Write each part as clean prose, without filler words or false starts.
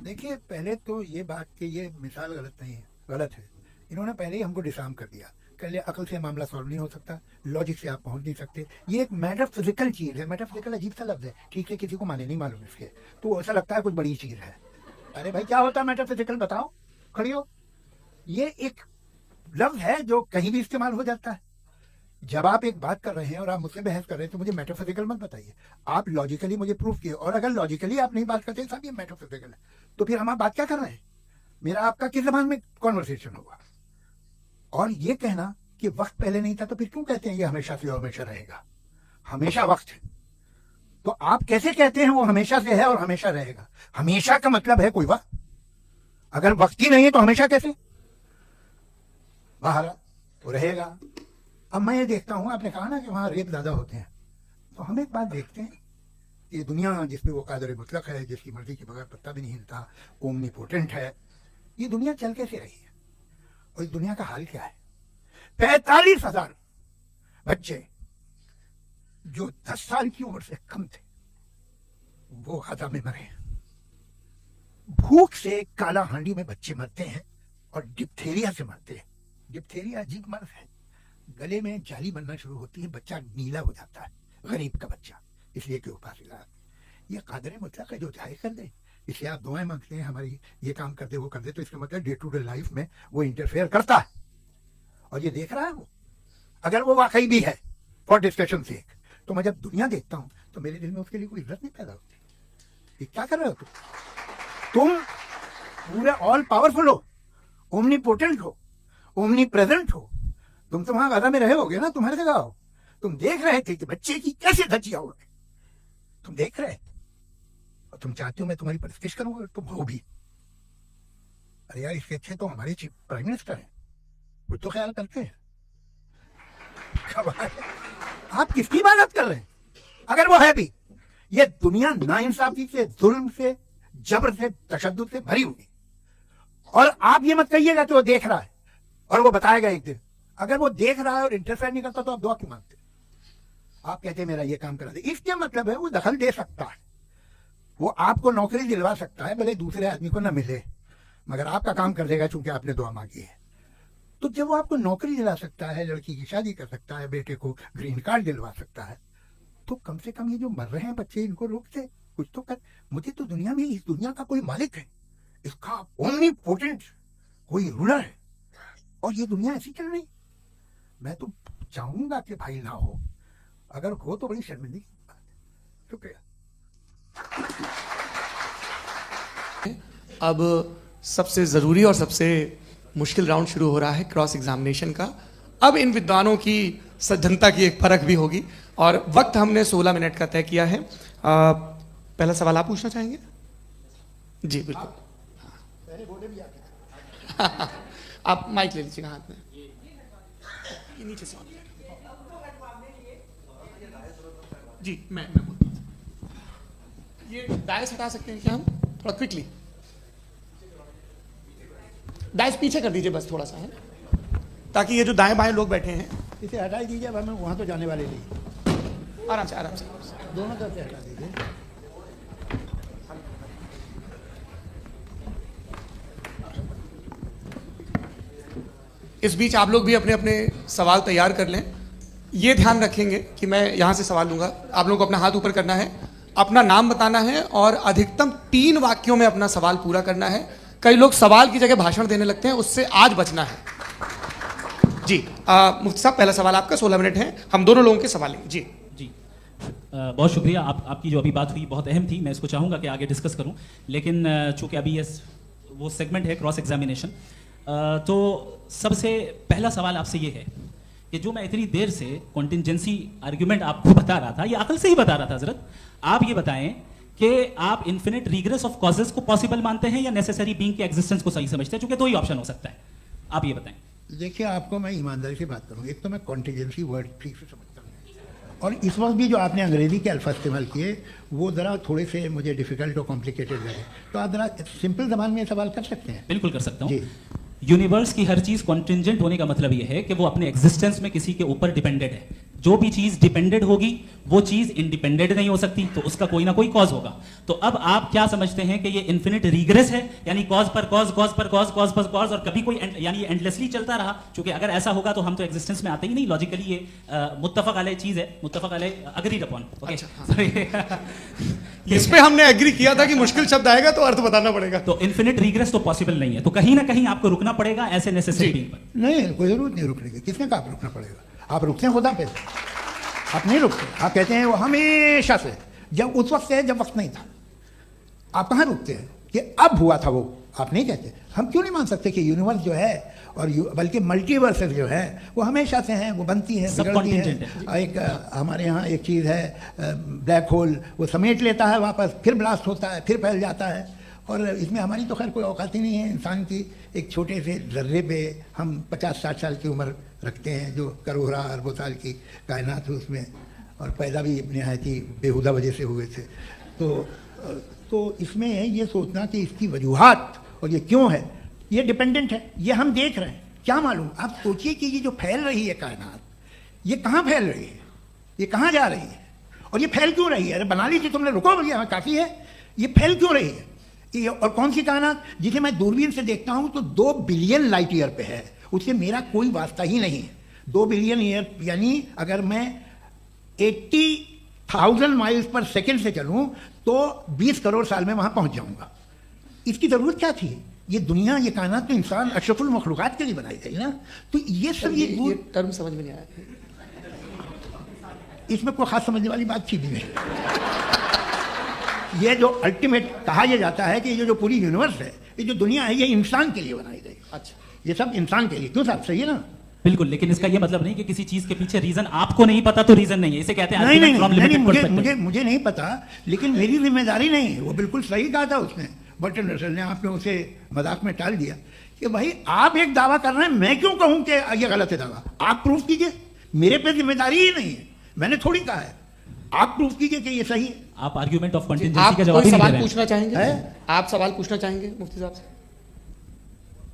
देखिए, पहले तो ये बात कि ये मिसाल गलत नहीं है, गलत है। इन्होंने पहले ही हमको डिसार्म कर दिया। कह लिया अकल से मामला सॉल्व नहीं हो सकता, लॉजिक से आप पहुंच नहीं सकते। ये एक मेटाफिजिकल चीज़ है। मेटाफिजिकल अजीब सा लफ्ज़ है, ठीक है, किसी को माने नहीं मालूम इसके, तो ऐसा लगता है कुछ बड़ी चीज़ है। अरे भाई, क्या होता है मेटाफिजिकल, बताओ, खड़ी हो। ये एक लफ्ज़ है जो कहीं भी इस्तेमाल हो जाता है। जब आप एक बात कर रहे हैं और आप मुझसे बहस कर रहे हैं तो मुझे मेटाफिजिकल मत बताइए, आप लॉजिकली मुझे प्रूफ किए। और अगर लॉजिकली आप नहीं बात करते साहब ये मेटाफिजिकल है, तो फिर हम आप बात क्या कर रहे हैं? मेरा आपका किस जबान में कॉन्वर्सेशन होगा? और ये कहना कि वक्त पहले नहीं था, तो फिर क्यों कहते हैं ये हमेशा से और हमेशा रहेगा? हमेशा वक्त है, तो आप कैसे कहते हैं वो हमेशा से है और हमेशा रहेगा? हमेशा का मतलब है कोई वक्त, अगर वक्त ही नहीं है तो हमेशा कैसे? बाहर तो रहेगा। अब मैं ये देखता हूँ, आपने कहा ना कि वहाँ रेप ज़्यादा होते हैं, तो हम एक बात देखते हैं, ये दुनिया जिसपे वो कादर मुतलक है, जिसकी मर्जी के बगैर पत्ता भी नहीं हिलता, ओमनीपोटेंट है, ये दुनिया चल कैसे रही है? और इस दुनिया का हाल क्या है? 45,000 बच्चे जो 10 साल की उम्र से कम थे वो गजा में मरे। भूख से काला हांडी में बच्चे मरते हैं और डिप्थेरिया से मरते हैं। डिप्थेरिया अजीब मर्ज है, गले में जाली बनना शुरू होती है, बच्चा नीला हो जाता है, गरीब का बच्चा, इसलिए कि उपास ये कादर मुतलक है जो चाहे कर दे। इसलिए आप दुआएं मांगते हैं हमारी, ये काम कर दे वो कर दे, तो इसका मतलब डे टू डे लाइफ में वो इंटरफेयर करता है और ये देख रहा है वो। अगर वो वाकई भी है फॉर डिस्कशन से, तो मैं जब दुनिया देखता हूँ तो मेरे दिल में उसके लिए कोई इज्जत नहीं पैदा होती। ये क्या कर रहे हो तुम पूरे ऑल पावरफुल हो, ओमनीपोटेंट हो, ओमनी प्रेजेंट हो, तुम तो वहां गजा में रहे होगे ना, तुम्हारी जगह हो, तुम देख रहे थे कि बच्चे की कैसे धज्जियां हो गई, तुम देख रहे थे और तुम चाहते हो मैं तुम्हारी परस्तिश करूंगा, तुम हो भी। अरे यार, इसके अच्छे तो हमारे चीफ प्राइम मिनिस्टर हैं, कुछ तो ख्याल करते हैं। आप किसकी इबादत कर रहे हैं? अगर वो है भी, ये दुनिया नाइंसाफी से, जुल्म से, जबर से, तशद्दुद से भरी हुई, और आप ये मत कहिएगा कि वो देख रहा है और वो बताएगा एक दिन। अगर वो देख रहा है और इंटरफेयर नहीं करता तो आप दुआ क्यों मांगते? आप कहते हैं मेरा ये काम करा दे, इसका मतलब है वो दखल दे सकता है, वो आपको नौकरी दिलवा सकता है, भले दूसरे आदमी को ना मिले, मगर आपका काम कर देगा चूंकि आपने दुआ मांगी है। तो जब वो आपको नौकरी दिला सकता है, लड़की की शादी कर सकता है, बेटे को ग्रीन कार्ड दिलवा सकता है, तो कम से कम ये जो मर रहे हैं बच्चे, इनको रोक दे, कुछ तो कर। मुझे तो दुनिया में इस दुनिया का कोई मालिक है, इसका ओमनीपोटेंट कोई रूलर है, और ये दुनिया ऐसी चल रही। मैं तो चाहूंगा कि भाई ना हो, अगर हो तो बड़ी शर्मिंदगी की बात है। शुक्रिया। अब सबसे ज़रूरी और सबसे मुश्किल राउंड शुरू हो रहा है, क्रॉस एग्जामिनेशन का। अब इन विद्वानों की सज्जनता की एक परख भी होगी और वक्त हमने 16 मिनट का तय किया है। पहला सवाल आप पूछना चाहेंगे? जी बिल्कुल। आप माइक ले लीजिएगा हाथ में, ये नीचे से जी। मैं बोलता हूँ, ये डायस हटा सकते हैं क्या हम थोड़ा क्विकली? डायस पीछे कर दीजिए बस थोड़ा सा, है, ताकि ये जो दाएं बाएं लोग बैठे हैं इसे हटा दीजिए, मैं वहां तो जाने वाले नहीं। आराम से दोनों तरफ से हटा दीजिए। इस बीच आप लोग भी अपने अपने सवाल तैयार कर लें। ये ध्यान रखेंगे कि मैं यहाँ से सवाल लूँगा, आप लोगों को अपना हाथ ऊपर करना है, अपना नाम बताना है और अधिकतम 3 वाक्यों में अपना सवाल पूरा करना है। कई लोग सवाल की जगह भाषण देने लगते हैं, उससे आज बचना है। जी मुफ्ती साहब, पहला सवाल आपका, 16 मिनट है, हम दोनों लोगों के सवाल लेंगे। जी बहुत शुक्रिया। आपकी जो अभी बात हुई बहुत अहम थी, मैं इसको चाहूँगा कि आगे डिस्कस करूँ, लेकिन चूँकि अभी ये वो सेगमेंट है क्रॉस एग्जामिनेशन, तो सबसे पहला सवाल आपसे ये है कि जो मैं इतनी देर से कॉन्टिंजेंसी आर्ग्यूमेंट आपको बता रहा था, ये अकल से ही बता रहा था हजरत, आप ये बताएं कि आप इन्फिनिट रिग्रेस ऑफ कॉजेस को पॉसिबल मानते हैं या नेसेसरी बीइंग के एग्जिस्टेंस को सही समझते हैं? क्योंकि 2 ही ऑप्शन हो सकता है, आप ये बताएं। देखिए, आपको मैं ईमानदारी से बात करूँ, एक तो मैं कॉन्टिजेंसी वर्ड ठीक से समझता हूँ, और इस वक्त भी जो आपने अंग्रेजी के अल्फाज इस्तेमाल किए वो ज़रा थोड़े से मुझे डिफ़िकल्ट और कॉम्प्लिकेटेड लगे, तो आप ज़रा सिंपल ज़बान में सवाल कर सकते हैं? बिल्कुल कर सकता हूँ। यूनिवर्स की हर चीज़ कॉन्टिंजेंट होने का मतलब यह है कि वो अपने एग्जिस्टेंस में किसी के ऊपर डिपेंडेंट है। जो भी चीज डिपेंडेंट होगी वो चीज इंडिपेंडेंट नहीं हो सकती, तो उसका कोई ना कोई कॉज होगा। तो अब आप क्या समझते हैं कि ये इन्फिनिट रिग्रेस है, यानी कॉज पर कॉज, कॉज पर कॉज, कॉज पर कॉज, और कभी कोई यानी एंडलेसली चलता रहा? क्योंकि अगर ऐसा होगा तो हम तो एग्जिस्टेंस में आते ही नहीं, लॉजिकली ये मुत्तफक अलैह चीज है, मुत्तफक अलैह अग्रीड अपॉन। इस पे हमने एग्री किया था कि मुश्किल शब्द आएगा तो अर्थ बताना पड़ेगा। तो इन्फिनिट रिग्रेस तो पॉसिबल नहीं है, तो कहीं ना कहीं आपको रुकना पड़ेगा ऐसे नेसेसिटी पर। नहीं, कोई जरूरत नहीं रुकने की। किसने कहा आप रुकना पड़ेगा? आप रुकते हैं खुदा पे, आप नहीं रुकते। आप कहते हैं वो हमेशा से, जब उस वक्त से जब वक्त नहीं था। आप कहाँ रुकते हैं कि अब हुआ था वो? आप नहीं कहते। हम क्यों नहीं मान सकते कि यूनिवर्स जो है और बल्कि मल्टीवर्सेस जो है वो हमेशा से हैं, वो बनती है, बिगड़ती है। एक हमारे यहाँ एक चीज़ है ब्लैक होल, वो समेट लेता है वापस, फिर ब्लास्ट होता है, फिर फैल जाता है। और इसमें हमारी तो खैर कोई औकात ही नहीं है। इंसान की एक छोटे से जर्रे पे हम 50-60 साल की उम्र रखते हैं, जो करोड़ों अरबों साल की कायनात है उसमें, और पैदा भी नहायत ही बेहुदा वजह से हुए थे। तो इसमें ये सोचना कि इसकी वजूहात और ये क्यों है, ये डिपेंडेंट है, ये हम देख रहे हैं, क्या मालूम। आप सोचिए कि ये जो फैल रही है कायनात, ये कहाँ फैल रही है, ये कहाँ जा रही है, और ये फैल क्यों रही है? अरे बना ली थी तुमने, रुको भैया काफ़ी है। ये फैल क्यों रही है? ये और कौन सी कायनात जिसे मैं दूरबीन से देखता हूँ तो 2 बिलियन लाइट ईयर पे है, उससे मेरा कोई वास्ता ही नहीं है। 2 बिलियन ईयर यानी अगर मैं 80,000 माइल्स पर सेकेंड से चलूँ तो 20 करोड़ साल में वहाँ पहुँच जाऊँगा। इसकी ज़रूरत क्या थी? ये दुनिया, ये कायनात तो इंसान अशरफुल मखलूक़ात के लिए बनाई गई ना। तो ये सब ये टर्म समझ में नहीं आया, इसमें कोई खास समझने वाली बात थी भी नहीं। ये जो अल्टीमेट कहा यह जाता है कि ये जो पूरी यूनिवर्स है, ये जो दुनिया है, ये इंसान के लिए बनाई गई। अच्छा, ये सब इंसान के लिए। क्यों साहब, सही है ना? बिल्कुल, लेकिन इसका ये मतलब नहीं कि किसी चीज के पीछे रीजन आपको नहीं पता तो रीजन नहीं है, इसे कहते हैं नहीं, मुझे नहीं पता, लेकिन मेरी जिम्मेदारी नहीं है। वो बिल्कुल सही कहा था उसने, बर्टन रसल ने। आपने उसे मजाक में टाल दिया कि भाई आप एक दावा कर रहे हैं, मैं क्यों कहूं कि ये गलत है दावा? आप प्रूफ कीजिए, मेरे पे जिम्मेदारी ही नहीं है, मैंने थोड़ी कहा है। आप प्रूफ कीजिए कि ये सही है। आप आर्गुमेंट ऑफ कंटिजेंसी आप का जवाब कोई ही नहीं सवाल दे रहे पूछना चाहेंगे? आप सवाल पूछना चाहेंगे मुफ्ती साहब से?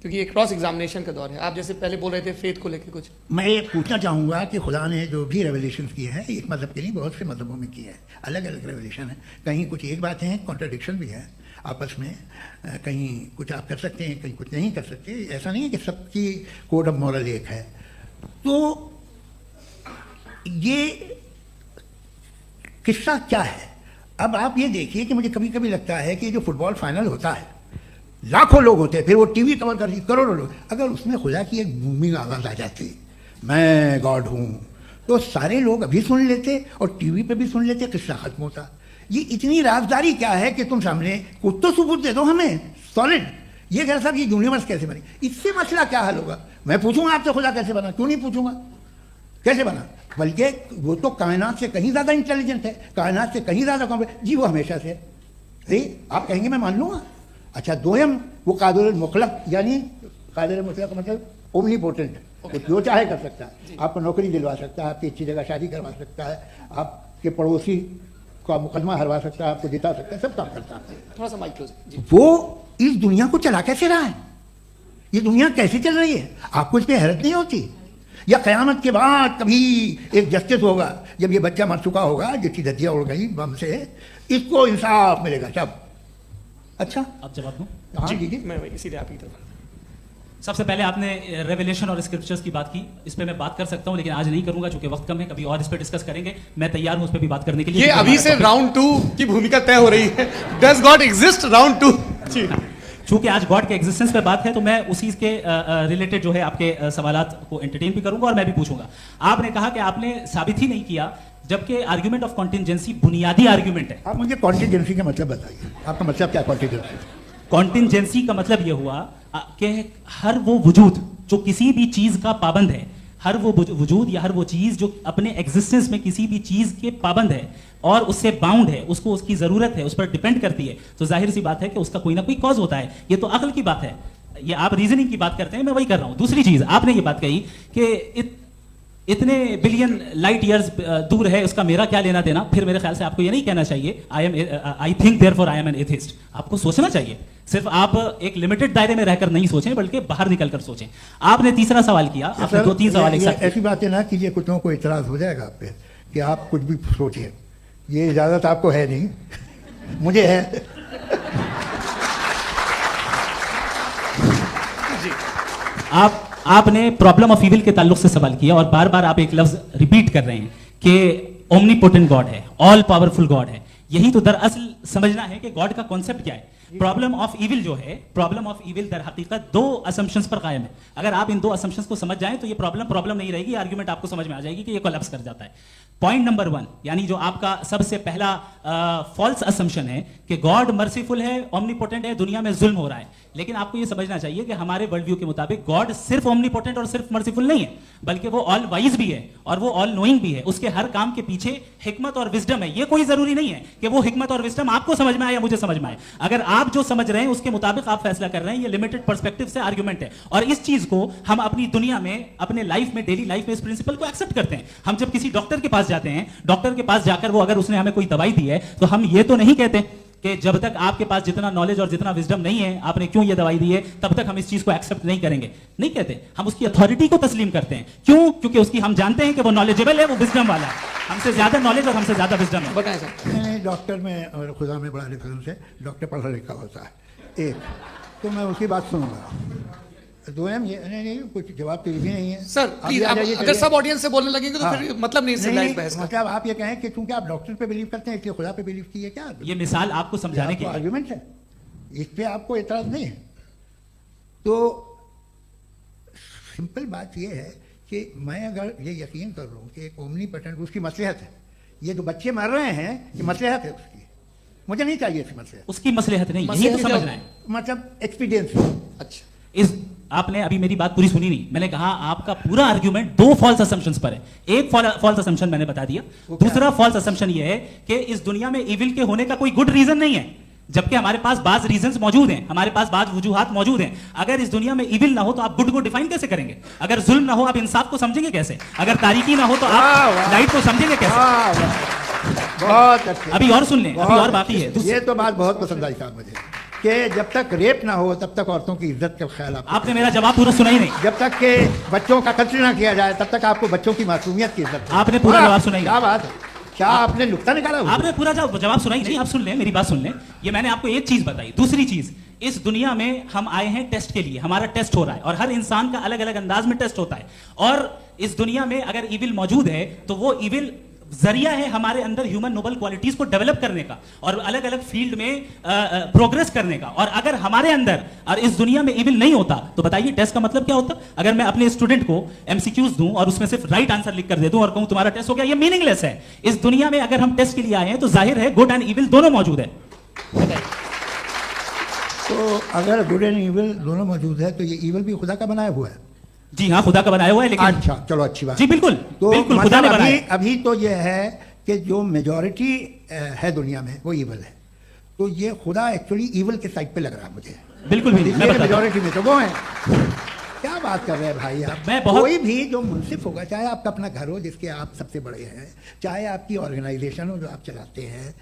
क्योंकि ये क्रॉस एग्जामिनेशन का दौर है। आप जैसे पहले बोल रहे थे फेथ को लेकर कुछ, मैं ये पूछना चाहूँगा कि खुदा ने जो भी रेवलेशन किए हैं, एक मज़हब के लिए बहुत से मज़हबों में किए हैं, अलग अलग रेवलेशन है। कहीं कुछ एक बातें हैं, कॉन्ट्रडिक्शन भी है आपस में, कहीं कुछ आप कर सकते हैं, कहीं कुछ नहीं कर सकते। ऐसा नहीं है कि सबकी कोड ऑफ मॉरल एक है। तो ये किस्सा क्या है? अब आप ये देखिए कि मुझे कभी कभी लगता है कि जो फुटबॉल फाइनल होता है, लाखों लोग होते हैं, फिर वो टीवी कवर करती, करोड़ों लोग, अगर उसमें खुदा की एक बूमिंग आवाज़ आ जाती, मैं गॉड हूँ, तो सारे लोग अभी सुन लेते और टीवी पे भी सुन लेते, किस्सा खत्म होता। ये इतनी राजदारी क्या है कि तुम सामने कुछ तो सबूत दे दो हमें सॉलिड। ये कह साहब ये यूनिवर्स कैसे बनी, इससे मसला क्या हल होगा? मैं पूछूंगा आपसे खुदा कैसे बना? क्यों नहीं पूछूंगा कैसे बना? बल्कि वो तो कायनात से कहीं ज़्यादा इंटेलिजेंट है, कायनात से कहीं ज़्यादा कॉम्प्लेक्स। जी वो हमेशा से अरे आप कहेंगे मैं मान लूँगा। अच्छा, दोयम वो कादिर मुतलक, यानी कादिर मुतलक का मतलब ओमनीपोटेंट, वो जो चाहे कर सकता है। आपको नौकरी दिलवा सकता है, आपकी अच्छी जगह शादी करवा सकता है, आपके पड़ोसी का मुकदमा हरवा सकता है, आपको जिता सकता है, सब काम करता है। थोड़ा सा माइक क्लोज। वो इस दुनिया को चला कैसे रहा है? ये दुनिया कैसे चल रही है? आपको इस पर हैरत नहीं होती? या क़यामत के बाद कभी एक जस्टिस होगा, जब ये बच्चा मर चुका होगा जिसकी धज्जियाँ उड़ गई बम से, इसको इंसाफ मिलेगा सब। अच्छा, आप जवाब दो। हाँ दीजिए। मैं इसीलिए आपकी तरफ। सबसे पहले आपने रेवलेशन और स्क्रिप्चर्स की बात की, इस पे मैं बात कर सकता हूं लेकिन आज नहीं करूंगा क्योंकि वक्त कम है, कभी और इस पे डिस्कस करेंगे। मैं तैयार हूं उस पे भी बात करने के लिए। ये अभी से राउंड 2 की भूमिका तय हो रही है। Does God exist round 2? जी, चूंकि आज गॉड के एग्जिस्टेंस पे बात है तो मैं उसी के रिलेटेड जो है आपके सवालात को एंटरटेन भी करूंगा और मैं भी पूछूंगा। आपने कहा कि आपने साबित ही नहीं किया, जबकि आर्गुमेंट ऑफ कॉन्टिजेंसी बुनियादी आर्गुमेंट है। आप मुझे कॉन्टिजेंसी का मतलब बताइए, आपका मतलब क्या? कॉन्टिजेंसी कॉन्टिजेंसी का मतलब यह हुआ कि हर वो वजूद जो किसी भी चीज का पाबंद है, हर वो वजूद या हर वो चीज जो अपने एग्जिस्टेंस में किसी भी चीज के पाबंद है और उससे बाउंड है, उसको उसकी जरूरत है, उस पर डिपेंड करती है, तो जाहिर सी बात है कि उसका कोई ना कोई कॉज होता है। ये तो अक्ल की बात है, ये आप रीजनिंग की बात करते हैं, मैं वही कर रहा हूं। दूसरी चीज आपने ये बात कही कि इतने बिलियन लाइट ईयर्स दूर है, उसका मेरा क्या लेना देना? फिर मेरे ख्याल से आपको ये नहीं कहना चाहिए I think therefore I am an atheist. आपको सोचना चाहिए, सिर्फ आप एक लिमिटेड दायरे में रहकर नहीं सोचें, बल्कि बाहर निकलकर सोचें। आपने तीसरा सवाल किया, आपने 2-3 सवाल एक साथ किए। ऐसी बात है ना कि ये कुछ लोगों को इतराज हो जाएगा आप पे कि आप कुछ भी सोचिए, ये इजाजत आपको है नहीं, मुझे है। आपने प्रॉब्लम ऑफ इविल के ताल्लुक से सवाल किया और बार बार आप एक लफ्ज रिपीट कर रहे हैं कि ओमनीपोटेंट गॉड है, ऑल पावरफुल गॉड है। यही तो दरअसल समझना है कि गॉड का कॉन्सेप्ट क्या है। प्रॉब्लम ऑफ इविल जो है, प्रॉब्लम ऑफ इविल दर हकीकत 2 असम्पशंस पर कायम है। अगर आप इन 2 असम्पशंस को समझ जाएं तो ये प्रॉब्लम नहीं रहेगी, आर्ग्यूमेंट आपको समझ में आ जाएगी कि ये कोलैप्स कर जाता है। पॉइंट नंबर 1, यानी जो आपका सबसे पहला फॉल्स असम्पशन है कि गॉड मर्सीफुल है, ओमनीपोटेंट है, दुनिया में जुल्म हो रहा है। लेकिन आपको ये समझना चाहिए कि हमारे वर्ल्ड व्यू के मुताबिक गॉड सिर्फ ओमनीपोटेंट और सिर्फ मर्सीफुल नहीं है, बल्कि वो ऑल वाइज भी है और वो ऑल नोइंग भी है। उसके हर काम के पीछे हिकमत और विजडम है। ये कोई जरूरी नहीं है कि वो हिकमत और विजडम आपको समझ में आए या मुझे समझ में आए। अगर आप जो समझ रहे हैं उसके मुताबिक आप फैसला कर रहे हैं, ये लिमिटेड पर्सपेक्टिव से आर्गुमेंट है। और इस चीज को हम अपनी दुनिया में, अपने लाइफ में, डेली लाइफ में इस प्रिंसिपल को एक्सेप्ट करते हैं। हम जब किसी डॉक्टर के पास जाते हैं, डॉक्टर के पास जाकर वो अगर उसने हमें कोई दवाई दी है तो हम ये तो नहीं कहते कि जब तक आपके पास जितना नॉलेज और जितना विजडम नहीं है, आपने क्यों ये दवाई दी है, तब तक हम इस चीज को एक्सेप्ट नहीं करेंगे। नहीं कहते, हम उसकी अथॉरिटी को तस्लीम करते हैं। क्यों? क्योंकि उसकी हम जानते हैं कि वो नॉलेजेबल है, वो विजडम वाला है, हमसे ज्यादा नॉलेज और हमसे ज्यादा विजडम है। बताएं सर। डॉक्टर में और खुदा में बड़ा डिफरेंस है। डॉक्टर पढ़ा लिखा होता है, एक तो मैं उसकी बात सुनूंगा। 2 नहीं कुछ जवाब तो भी नहीं है सर। प्लीज, अगर सब ऑडियंस से बोलने लगेंगे तो फिर मतलब नहीं सिविलाइज्ड बहस का। मतलब आप ये कहें कि चूंकि आप डॉक्टर पे बिलीव करते हैं इसलिए खुदा पे बिलीव कीजिए, क्या ये मिसाल आपको समझाने के लिए आर्गुमेंट है, इस पे आपको एतराज नहीं है। तो सिंपल बात ये है कि मैं अगर ये यकीन कर रहा हूँ कि एक ओमनीपोटेंट उसकी मसलहत है, ये जो बच्चे मर रहे हैं ये मसलहत है उसकी, मुझे नहीं चाहिए इसकी मसलहत। उसकी मसलहत नहीं, यही तो समझना है, मतलब एक्सपीरियंस। अच्छा, इस आपने अभी मेरी बात पूरी सुनी नहीं। मैंने कहा आपका पूरा आर्गुमेंट 2 फॉल्स असम्पशंस पर है। एक फॉल्स असम्पशन मैंने बता दिया, दूसरा फॉल्स असम्पशन ये है कि इस दुनिया में इविल के होने का कोई गुड रीजन नहीं है, जबकि हमारे पास बाज रीजंस मौजूद हैं, हमारे पास बाज वजूहात मौजूद हैं। अगर इस दुनिया में इविल ना हो तो आप गुड को डिफाइन कैसे करेंगे? अगर जुल्म ना हो आप इंसाफ को समझेंगे कैसे? अगर तारीकी ना हो तो आप लाइट को समझेंगे कैसे? बहुत अच्छे। अभी और सुन लें, अभी और बाकी है। ये तो बात बहुत पसंद आई साहब मुझे कि जब तक रेप ना हो तब तक औरतों की इज्जत का ख्याल आपने मेरा जवाब पूरा सुना ही नहीं। जब तक के बच्चों का कत्ल ना किया जाए तब तक आपको बच्चों की मासूमियत की इज्जत। आपने पूरा जवाब सुना ही नहीं। क्या बात है, क्या आपने नुक्ता निकाला? आपने पूरा जवाब सुना ही नहीं। आप सुन लें, मेरी बात सुन लें। ये मैंने आपको एक चीज बताई। दूसरी चीज, इस दुनिया में हम आए हैं टेस्ट के लिए, हमारा टेस्ट हो रहा है और हर इंसान का अलग अलग अंदाज में टेस्ट होता है। और इस दुनिया में अगर इविल मौजूद है तो वो इविल जरिया है हमारे अंदर ह्यूमन नोबल क्वालिटीज को डेवलप करने का और अलग अलग फील्ड में प्रोग्रेस करने का। और अगर हमारे अंदर और इस दुनिया में इविल नहीं होता तो बताइए टेस्ट का मतलब क्या होता? अगर मैं अपने स्टूडेंट को एमसीक्यूज दूं और उसमें सिर्फ राइट आंसर लिख कर दे दूं और कहूं तुम्हारा टेस्ट हो गया, ये मीनिंगलेस है। इस दुनिया में अगर हम टेस्ट के लिए आए हैं तो जाहिर है गुड एंड इविल दोनों मौजूद है। तो अगर गुड एंड इविल दोनों मौजूद है तो ये इविल भी खुदा का बनाया हुआ है। जी हाँ, खुदा का बनाया हुआ है। लेकिन अच्छा, चलो अच्छी बात। जी बिल्कुल, तो बिल्कुल खुदा ने बनाया। अभी तो ये है कि जो मेजॉरिटी है दुनिया में वो इविल है, तो ये खुदा एक्चुअली इविल के साइड पे लग रहा है मुझे। बिल्कुल भी मेजॉरिटी में तो वो है। क्या बात कर रहे हैं भाई आप? कोई भी जो मुंसिफ होगा, चाहे आपका अपना घर हो जिसके आप सबसे बड़े हैं, चाहे आपकी ऑर्गेनाइजेशन हो जो आप चलाते हैं,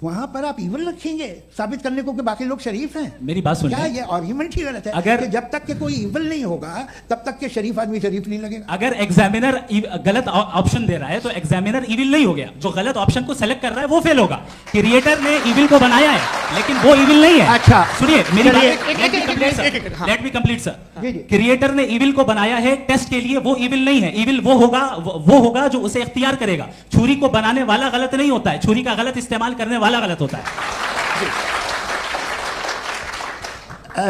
वहां पर आप इविल रखेंगे साबित करने को कि बाकी लोग शरीफ हैं। मेरी बात सुनिए, क्या ये आर्गुमेंट ही गलत है? अगर कि जब तक के कोई इविल नहीं होगा तब तक के शरीफ आदमी शरीफ नहीं लगेगा। अगर एग्जामिनर गलत ऑप्शन दे रहा है तो एग्जामिनर इविल नहीं हो गया, जो गलत ऑप्शन को सेलेक्ट कर रहा है वो फेल होगा। क्रिएटर ने इविल को बनाया है लेकिन वो इविल नहीं है। अच्छा सुनिए मेरी बात, let me complete sir. Creator ने इविल को बनाया है टेस्ट के लिए, वो इविल नहीं है। इविल वो होगा जो उसे इख्तियार करेगा। छुरी को बनाने वाला गलत नहीं होता है, छुरी का गलत इस्तेमाल करने वाला गलत होता है।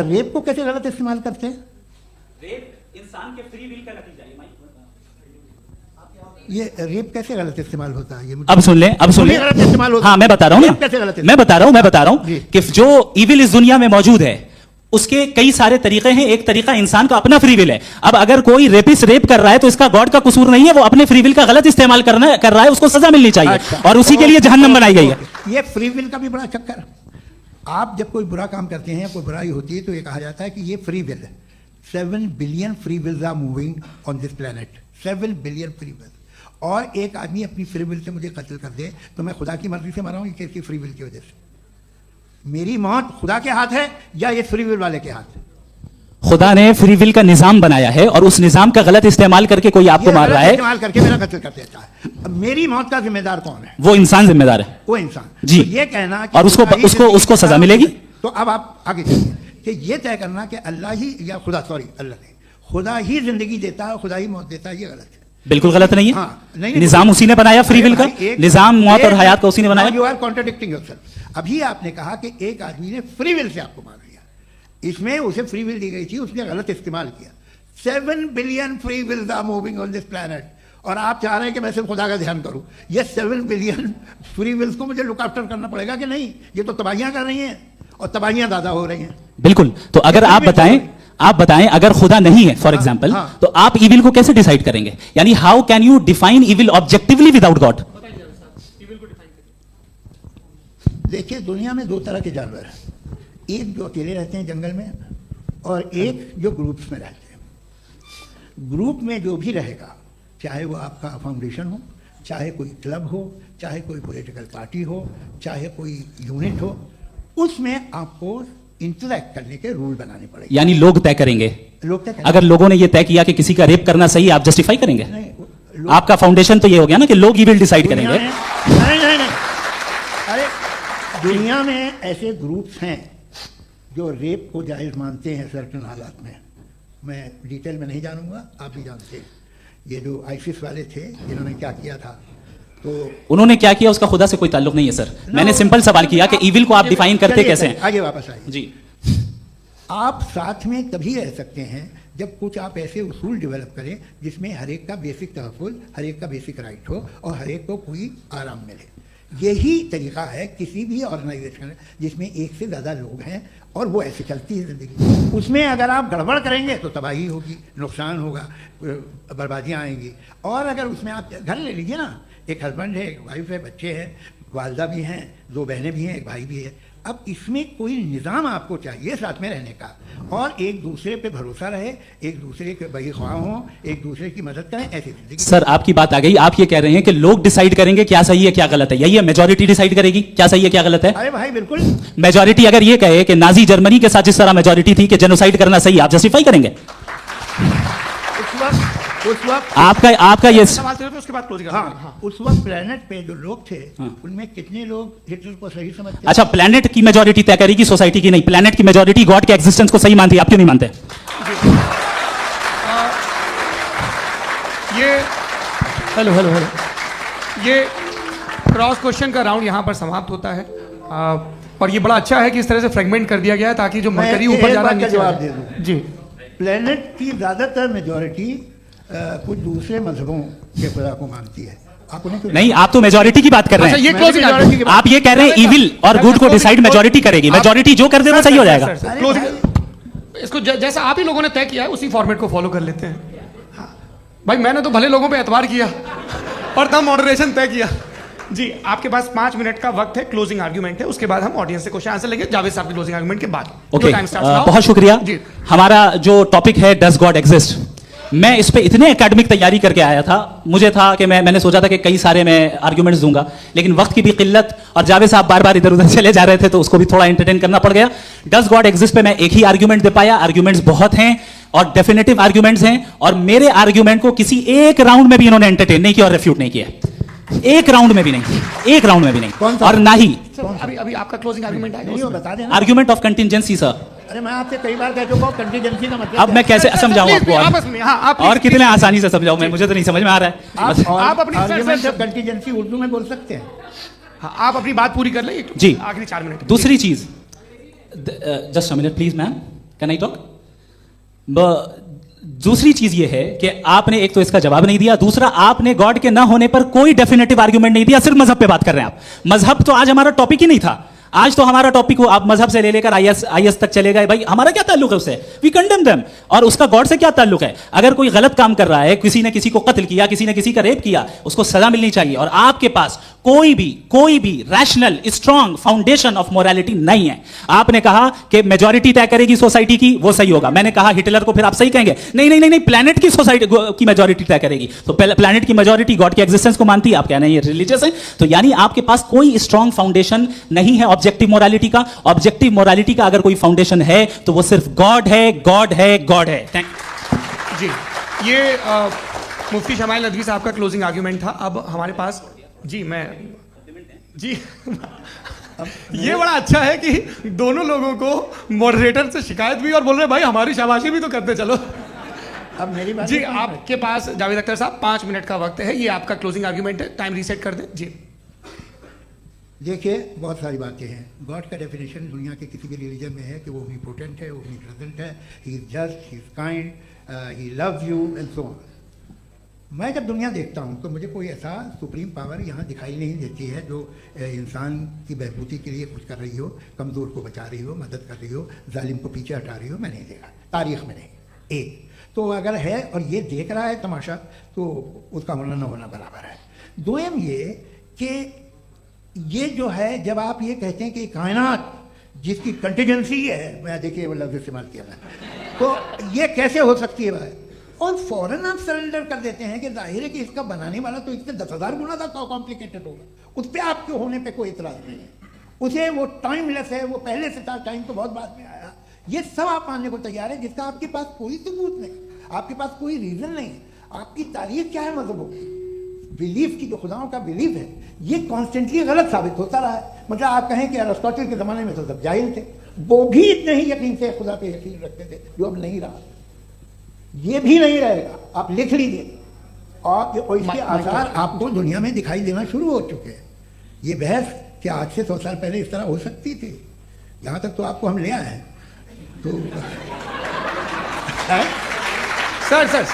रेप को कैसे गलत इस्तेमाल करते हैं? रेप इंसान के फ्री विल का नतीजा है। ये रेप कैसे गलत इस्तेमाल होता है? ये अब सुन लें, अब सुन लें। गलत इस्तेमाल होता है। हाँ मैं बता रहा हूं ना, कैसे गलत? मैं बता रहा हूं कि जो इविल इस दुनिया में मौजूद है उसके कई सारे तरीके हैं। एक तरीका इंसान का अपना फ्री विल है। अब अगर कोई रेपिस्ट रेप कर रहा है तो इसका गॉड का कसूर नहीं है, वो अपने फ्री विल का गलत इस्तेमाल कर रहा है, उसको सजा मिलनी चाहिए। अच्छा, और उसी के लिए जहन्नम बनाई गई है। ये फ्री विल का भी बड़ा चक्कर। आप जब कोई बुरा काम करते हैं, कोई बुराई होती है तो ये कहा जाता है कि ये फ्री विल है। 7 billion free wills are moving on this planet. 7 billion free will. और एक आदमी अपनी फ्री विल से मुझे कत्ल कर दे तो मैं खुदा की मर्जी से मरा हूँ कि इसकी फ्री विल की वजह से? मेरी मौत खुदा के हाथ है या ये फ्री विल वाले के हाथ है? खुदा ने फ्री विल का निजाम बनाया है और उस निजाम का गलत इस्तेमाल करके कोई आपको मार रहा है, इस्तेमाल करके मेरा कत्ल कर देता है। अब मेरी मौत का जिम्मेदार कौन है? वो इंसान जिम्मेदार है। वो इंसान जी। तो ये कहना कि और उसको सजा मिलेगी। तो अब आप आगे चलिए कि ये तय करना कि अल्लाह ही या खुदा, सॉरी अल्लाह नहीं, खुदा ही जिंदगी देता है, खुदा ही मौत देता है, ये गलत है। बिल्कुल गलत नहीं है। हाँ, नहीं, निजाम उसी ने बनाया फ्री विल का, निजाम मौत और हयात का उसी ने बनाया। You are contradicting yourself. अभी आपने कहा कि एक आदमी ने फ्री विल से आपको मार दिया, इसमें उसे फ्री विल दी गई थी, उसने गलत इस्तेमाल किया। 7 billion free wills are moving on this planet, और आप चाह रहे हैं कि मैं सिर्फ खुदा का ध्यान करूं। ये 7 बिलियन फ्री विल्स को मुझे लुक आफ्टर करना पड़ेगा कि नहीं? ये तो तबाहियां कर रही हैं और तबाहियां ज्यादा हो रही हैं। बिल्कुल। तो अगर आप बताएं अगर खुदा नहीं है फॉर एग्जाम्पल, तो आप इविल को कैसे डिसाइड करेंगे? यानी how can you define evil objectively without God? देखिए, दुनिया में 2 तरह के जानवर हैं, एक जो अकेले रहते हैं जंगल में और एक जो ग्रुप्स में रहते हैं। ग्रुप में जो भी रहेगा, चाहे वो आपका फाउंडेशन हो, चाहे कोई क्लब हो, चाहे कोई पॉलिटिकल पार्टी हो, चाहे कोई यूनिट हो, उसमें आपको इंटरैक्ट करने के रूल बनाने पड़ेंगे। यानी लोग तय करेंगे। लोग तय करेंगे। अगर लोगों ने ये तय किया कि किसी का रेप करना सही है, आप जस्टिफाई करेंगे? नहीं, आपका फाउंडेशन तो ये हो गया ना कि लोग ही विल डिसाइड करेंगे। नहीं, अरे दुनिया में ऐसे ग्रुप्स हैं जो रेप को जायज़ मानते हैं सर्टेन हालात में। मैं डिटेल में नहीं जानूंगा, आप भी जानते हैं। ये जो आईसिस वाले थे जिन्होंने क्या किया था, तो उन्होंने क्या किया उसका खुदा से कोई ताल्लुक नहीं है सर। मैंने सिंपल सवाल किया कि इविल को आप डिफाइन करते कैसे हैं? आगे वापस आइए जी। आप साथ में तभी रह सकते हैं जब कुछ आप ऐसे उसूल डेवलप करें जिसमें हर एक का बेसिक तहफ़्फ़ुज़, हर एक का बेसिक राइट हो और हर एक को कोई आराम मिले। यही तरीका है किसी भी ऑर्गेनाइजेशन जिसमें एक से ज़्यादा लोग हैं और वो ऐसे चलती है ज़िंदगी। उसमें अगर आप गड़बड़ करेंगे तो तबाही होगी, नुकसान होगा, बर्बादियाँ आएंगी। और अगर उसमें आप घर ले लीजिए ना, एक हस्बैंड है, एक वाइफ है, बच्चे हैं, वालदा भी हैं, 2 बहनें भी हैं, एक भाई भी है। अब इसमें कोई निज़ाम आपको चाहिए साथ में रहने का, और एक दूसरे पे भरोसा रहे, एक दूसरे के बहीख्वाह हों, एक दूसरे की मदद करें, ऐसी जिंदगी। सर आपकी बात आ गई, आप ये कह रहे हैं कि लोग डिसाइड करेंगे क्या सही है क्या गलत है, यही है? मेजॉरिटी डिसाइड करेगी क्या सही है क्या गलत है? अरे भाई बिल्कुल। मेजॉरिटी अगर ये कहे कि नाजी जर्मनी के साथ जिस तरह मेजॉरिटी थी कि जेनोसाइड करना सही, आप जस्टिफाई करेंगे? उस वक्त आपका ये सवाल थे, उसके बाद क्लोज कर। हाँ, उस वक्त प्लेनेट पे जो लोग थे उनमें कितने लोग हिटलर को सही समझते? अच्छा, प्लेनेट की मेजॉरिटी तय करेगी, सोसाइटी की नहीं। प्लेनेट की मेजॉरिटी गॉड के एग्जिस्टेंस को सही मानती है, आप क्यों नहीं मानते? ये हेलो ये क्रॉस क्वेश्चन का राउंड यहाँ पर समाप्त होता है। और ये बड़ा अच्छा है कि इस तरह से फ्रेगमेंट कर दिया गया है ताकि जो मरकरी ऊपर जा रहा है नीचे जवाब दे दूं। जी। प्लेनेट की ज़्यादातर मेजॉरिटी कुछ दूसरे मजहबों के खुदा को मानती है। आप उन्हें क्यों नहीं, आप तो मेजॉरिटी की बात कर रहे अच्छा, ये हैं। closing majority की बात- आप ये कह रहे हैं इविल और गुड को डिसाइड मेजॉरिटी करेगी, मेजॉरिटी जो कर दे वो सही हो जाएगा। इसको जैसा आप ही लोगों ने तय किया है उसी फॉर्मेट को फॉलो कर लेते हैं। भाई मैंने तो भले लोगों पे एतबार किया और तब मॉडरेशन तय किया। जी, आपके पास 5 मिनट का वक्त है, क्लोजिंग आर्गुमेंट है, उसके बाद हम ऑडियंस से क्वेश्चन आंसर लेंगे जावेद साहब के क्लोजिंग आर्गुमेंट के बाद। Okay, Time starts now। बहुत शुक्रिया। जी। हमारा जो टॉपिक है डज गॉड एग्जिस्ट, मैं इस पे इतने एकेडमिक तैयारी करके आया था, मुझे था कि मैंने सोचा था कि कई सारे मैं आर्गुमेंट्स दूंगा, लेकिन वक्त की भी किल्लत और जावेद साहब बार बार इधर उधर चले जा रहे थे तो उसको भी थोड़ा एंटरटेन करना पड़ गया। डज गॉड एग्जिस्ट पे मैं एक ही आर्गुमेंट दे पाया। आर्गुमेंट्स बहुत हैं और डेफिनेटिव आर्गुमेंट्स हैं, और मेरे आर्गुमेंट को किसी एक राउंड में भी इन्होंने एंटरटेन नहीं किया और रेफ्यूट नहीं किया। एक राउंड में भी नहीं, एक राउंड में भी नहीं। और ना ही अभी आपका क्लोजिंग आर्गुमेंट नहीं हो, बता देना। Argument of contingency sir. अरे मैं आपसे कई बार कह चुका हूं कंटीजेंसी का मतलब अब मैं कैसे समझाऊं आपको आपस में, हाँ, आप और कितने आसानी से समझाऊं मैं, मुझे तो नहीं समझ में आ रहा है। आप अपनी आर्गुमेंट ऑफ कंटीजेंसी उर्दू में बोल सकते हैं। हाँ, आप अपनी बात पूरी कर लें जी। आखिरी 4 मिनट। दूसरी चीज, just a minute please ma'am, can I talk? दूसरी चीज ये है कि आपने एक तो इसका जवाब नहीं दिया, दूसरा आपने गॉड के ना होने पर कोई डेफिनेटिव आर्गुमेंट नहीं दिया, सिर्फ मजहब पे बात कर रहे हैं आप। मजहब तो आज हमारा टॉपिक ही नहीं था। आज तो हमारा टॉपिक हो, आप मजहब से ले लेकर आईएस तक चले गए। भाई हमारा क्या ताल्लुक है उससे? We condemn them. और उसका गॉड से क्या ताल्लुक है? अगर कोई गलत काम कर रहा है, किसी ने किसी को कत्ल किया, किसी ने किसी का रेप किया, उसको सजा मिलनी चाहिए। और आपके पास कोई भी rational strong foundation of morality नहीं है। आपने कहा कि मेजॉरिटी तय करेगी सोसाइटी की, वो सही होगा। मैंने कहा हिटलर को, फिर आप सही कहेंगे नहीं, प्लैनेट की सोसाइटी की मेजॉरिटी तय करेगी। तो प्लैनेट की मेजॉरिटी गॉड के एग्जिस्टेंस को मानती है, आप कहना ये रिलीजियस है। तो यानी आपके पास कोई स्ट्रांग फाउंडेशन नहीं है ऑब्जेक्टिव मोरालिटी का। ऑब्जेक्टिव मोरालिटी का अगर कोई फाउंडेशन है तो वो सिर्फ गॉड है, गॉड है, गॉड है। थैंक जी, ये मुफ्ती शमाइल नदवी साहब का क्लोजिंग आर्ग्यूमेंट था। अब हमारे पास जी ये बड़ा अच्छा है कि दोनों लोगों को मॉडरेटर से शिकायत भी और बोल रहे भाई हमारी शाबाशी भी तो करते चलो। अब मेरी बात जी, आपके पास जावेद अख्तर साहब 5 मिनट का वक्त है, ये आपका क्लोजिंग आर्ग्यूमेंट है, टाइम रीसेट कर दें। जी देखिए, बहुत सारी बातें हैं। गॉड का डेफिनेशन दुनिया के किसी भी रिलीजन में है कि वो ओमनीपोटेंट है, ओमनीप्रेजेंट है, he is just, he is kind, he loves you and so on. मैं जब दुनिया देखता हूँ तो मुझे कोई ऐसा सुप्रीम पावर यहाँ दिखाई नहीं देती है जो इंसान की बहबूदी के लिए कुछ कर रही हो, कमज़ोर को बचा रही हो, मदद कर रही हो, जालिम को पीछे हटा रही हो। मैं नहीं देखा, तारीख में नहीं। एक तो अगर है और ये देख रहा है तमाशा, तो उसका होना न होना बराबर है। दोम ये कि ये जो है, जब आप ये कहते हैं कि कायनात जिसकी कंटिजेंसी है, मैं देखिए वो लफ्ज़ इस्तेमाल किया मैं, तो ये कैसे हो सकती है भाई? और फौरन आप सरेंडर कर देते हैं कि जाहिर है कि इसका बनाने वाला तो इससे 10,000 गुना ज़्यादा कॉम्प्लिकेटेड होगा। उस पर आपके होने पे कोई इतराज़ नहीं है, उसे वो टाइमलेस है, वो पहले से था, टाइम तो बहुत बाद में आया। ये सब आप मानने को तैयार है जिसका आपके पास कोई सबूत नहीं, आपके पास कोई रीज़न नहीं। आपकी तारीख क्या है मजहबों की? बिलीफ की, जो खुदाओं का बिलीफ है, ये कॉन्स्टेंटली गलत साबित होता रहा है। मतलब आप कहें कि अरिस्टोटल के ज़माने में तो सब जाहिल थे, वो भी इतने ही यकीन से खुदा पे यकीन रखते थे, जो अब नहीं रहा। ये भी नहीं रहेगा, आप लिख लीजिए। और इसके आसार आपको दुनिया में दिखाई देना शुरू हो चुके हैं। ये बहस कि आज से 100 साल पहले इस तरह हो सकती थी, यहाँ तक तो आपको हम ले आए हैं। तो सर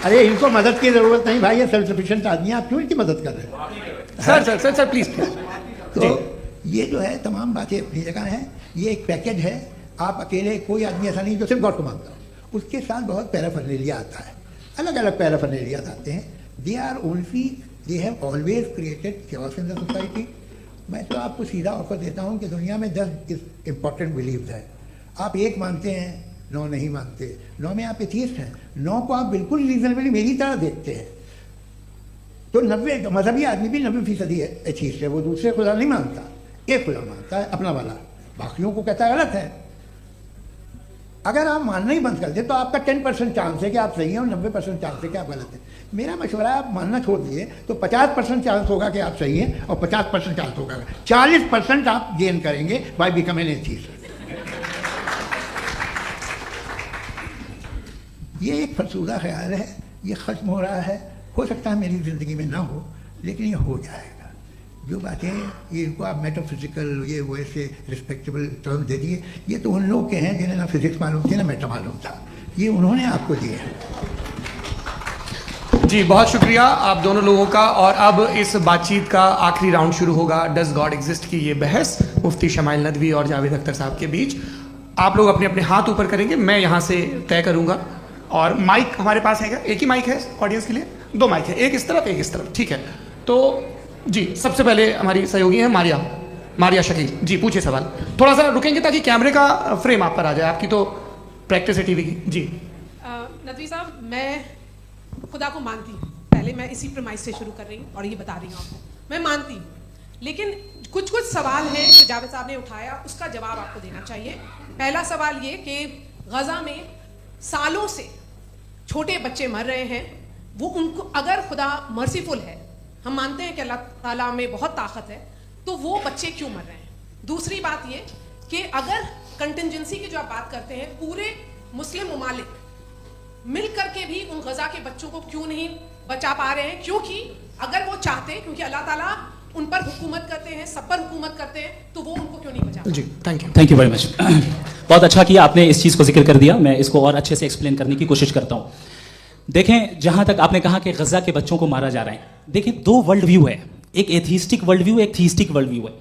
अरे इनको मदद की जरूरत नहीं भाई, ये सेल्फ सफिशिएंट आदमी है, आप क्यों इनकी मदद कर रहे हैं? Sir please. तो ये जो है तमाम बातें अपनी जगह हैं। ये एक पैकेज है। आप अकेले, कोई आदमी ऐसा नहीं जो सिर्फ गॉड को मानता हो, उसके साथ बहुत पैराफर्नेलिया आता है, अलग अलग पैराफर्नेलिया आते हैं। They have always created chaos in the society. मैं तो आपको सीधा ऑफर देता हूँ कि दुनिया में 10 इंपॉर्टेंट बिलीव्स हैं। आप एक मानते हैं, 9 नहीं मानते, 9 में आप एथियस्ट हैं, 9 को आप बिल्कुल रीजनेबली मेरी तरह देखते हैं। तो 90 मजहबी आदमी भी 90% एथियस्ट है, वो दूसरे खुदा नहीं मानता, एक खुदा मानता है अपना वाला, बाकियों को कहता है गलत है। अगर आप मानना ही बंद कर दे तो आपका 10% चांस है कि आप सही हैं और 90% चांस है कि आप गलत हैं। मेरा मशवरा है आप मानना छोड़ दिए तो 50% चांस होगा कि आप सही हैं और 50% चांस होगा, 40% आप गेन करेंगे बाय बिकमिंग एथियस्ट। ये एक फरसूदा ख्याल है, ये ख़त्म हो रहा है। हो सकता है मेरी ज़िंदगी में ना हो, लेकिन ये हो जाएगा। जो बातें ये इनको आप मेटाफिजिकल, ये वैसे रिस्पेक्टेबल टर्म दे दिए, ये तो उन लोग के हैं जिन्हें ना फिजिक्स मालूम थी ना मेटा मालूम था, ये उन्होंने आपको दिए हैं। जी बहुत शुक्रिया आप दोनों लोगों का। और अब इस बातचीत का आखिरी राउंड शुरू होगा, डज गॉड एग्जिस्ट की ये बहस मुफ्ती शमाइल नदवी और जावेद अख्तर साहब के बीच। आप लोग अपने अपने हाथ ऊपर करेंगे, मैं यहाँ से तय करूँगा। और माइक हमारे पास है क्या? एक ही माइक है ऑडियंस के लिए? 2 माइक है, एक इस तरफ एक इस तरफ, ठीक है। तो जी सबसे पहले हमारी सहयोगी है मारिया शकील जी, पूछिए सवाल। थोड़ा सा रुकेंगे ताकि कैमरे का फ्रेम आप पर आ जाए, आपकी तो प्रैक्टिस है टीवी की। जी नदवी साहब, मैं खुदा को मानती हूँ, पहले मैं इसी प्रमाइस से शुरू कर रही हूँ और ये बता रही हूँ आपको, मैं मानती हूँ। लेकिन कुछ सवाल हैं जो जावेद साहब ने उठाया, उसका जवाब आपको देना चाहिए। पहला सवाल ये कि गजा में सालों से छोटे बच्चे मर रहे हैं, वो उनको, अगर खुदा मर्सीफुल है, हम मानते हैं कि अल्लाह ताला में बहुत ताकत है, तो वो बच्चे क्यों मर रहे हैं? दूसरी बात ये कि अगर कंटिजेंसी की जो आप बात करते हैं, पूरे मुस्लिम ममालिक मिल करके भी उन गजा के बच्चों को क्यों नहीं बचा पा रहे हैं? क्योंकि अगर वो चाहते, क्योंकि अल्लाह ताला उन पर हुकूमत करते हैं, सब पर हुकूमत करते हैं, तो वो उनको क्यों नहीं बचा? जी थैंक यू वेरी मच। बहुत अच्छा किया आपने इस चीज़ को जिक्र कर दिया, मैं इसको और अच्छे से एक्सप्लेन करने की कोशिश करता हूँ। देखें, जहां तक आपने कहा कि गजा के बच्चों को मारा जा रहा है, देखिए 2 वर्ल्ड व्यू है, एक एथीस्टिक वर्ल्ड व्यू, एक थीस्टिक वर्ल्ड व्यू है।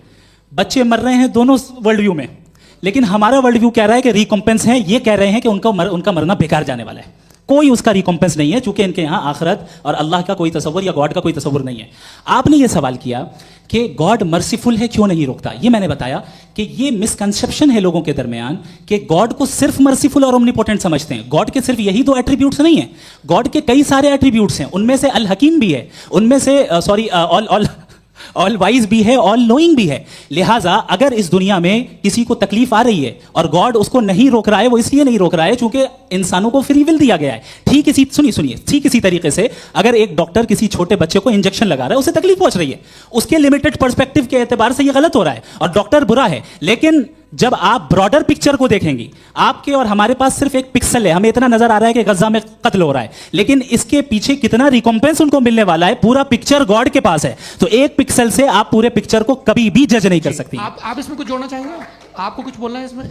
बच्चे मर रहे हैं दोनों वर्ल्ड व्यू में, लेकिन हमारा वर्ल्ड व्यू कह रहा है कि रिकॉम्पेंस है, ये कह रहे हैं कि उनका मरना बेकार जाने वाला है। कोई उसका रिकॉम्पेंस नहीं है, चूंकि इनके यहाँ आखिरत और अल्लाह का कोई तसव्वुर या गॉड का कोई तसव्वुर नहीं है। आपने ये सवाल किया कि गॉड मर्सीफुल है, क्यों नहीं रोकता। ये मैंने बताया कि ये मिसकंसेप्शन है लोगों के दरमियान कि गॉड को सिर्फ मर्सीफुल और ओमनीपोटेंट समझते हैं। गॉड के सिर्फ यही 2 एट्रीब्यूट्स नहीं है, गॉड के कई सारे एट्रीब्यूट्स हैं। उनमें से अल हकीम भी है, उनमें से ऑल वाइज भी है, ऑल नोइंग भी है। लिहाजा अगर इस दुनिया में किसी को तकलीफ आ रही है और गॉड उसको नहीं रोक रहा है, वो इसलिए नहीं रोक रहा है क्योंकि इंसानों को फ्री विल दिया गया है। ठीक इसी सुनिए ठीक इसी तरीके से अगर एक डॉक्टर किसी छोटे बच्चे को इंजेक्शन लगा रहा है, उसे तकलीफ पहुंच रही है, उसके लिमिटेड पर्सपेक्टिव के एतबार से ये गलत हो रहा है और डॉक्टर बुरा है। लेकिन जब आप ब्रॉडर पिक्चर को देखेंगे, आपके और हमारे पास सिर्फ एक पिक्सल है, हमें इतना नजर आ रहा है कि गजा में कत्ल हो रहा है, लेकिन इसके पीछे कितना रिकॉम्पेंस उनको मिलने वाला है, पूरा पिक्चर गॉड के पास है। तो एक पिक्सल से आप पूरे पिक्चर को कभी भी जज नहीं कर सकती। आप इसमें कुछ जोड़ना चाहेंगे? आपको कुछ बोलना है इसमें?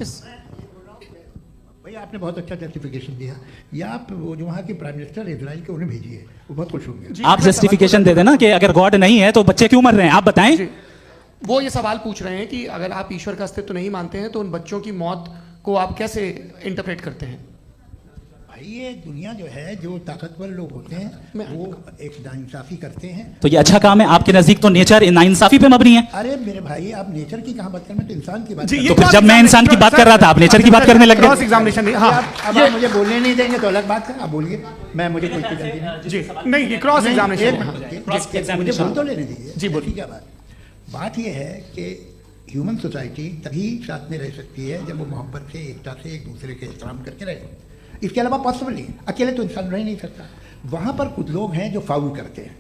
भैया आपने बहुत अच्छा जस्टिफिकेशन दिया। या आप वो जो वहाँ के प्राइम मिनिस्टर इजराइल के उन्हें भेजिए, वो बहुत खुश होंगे। आप जस्टिफिकेशन दे देना कि अगर गॉड नहीं है तो बच्चे क्यों मर रहे हैं, आप बताएं। वो ये सवाल पूछ रहे हैं कि अगर आप ईश्वर का अस्तित्व नहीं मानते हैं तो उन बच्चों की मौत को आप कैसे इंटरप्रेट करते हैं? भाई ये दुनिया जो है, जो ताकतवर लोग होते हैं वो एक नाइंसाफी करते हैं। तो ये अच्छा काम है, आपके नजदीक तो नेचर नाइंसाफी पे मबनी है। अरे मेरे भाई, आप नेचर की कहाँ बात कर रहे हैं, तो इंसान की बात जी, कर ये तो फिर जब मैं इंसान की बात कर रहा था, आप नेचर की बात करने लग क्रॉस गए। एग्जामिनेशन नहीं। हाँ, अब आप मुझे बोलने नहीं देंगे तो अलग बात है, आप बोलिए, मैं मुझे कोई जल्दी नहीं। जी नहीं, ये क्रॉस एग्जामिनेशन। मुझे बोल तो लेने दीजिए। जी, बोलिए। क्या बात ये है कि ह्यूमन सोसाइटी तभी साथ में रह सकती है जब वो मोहब्बत से, एकता से, एक दूसरे के एहतराम करके रहे। इसके अलावा पॉसिबल नहीं, अकेले तो इंसान रह नहीं सकता। वहाँ पर कुछ लोग हैं जो फाउल करते हैं,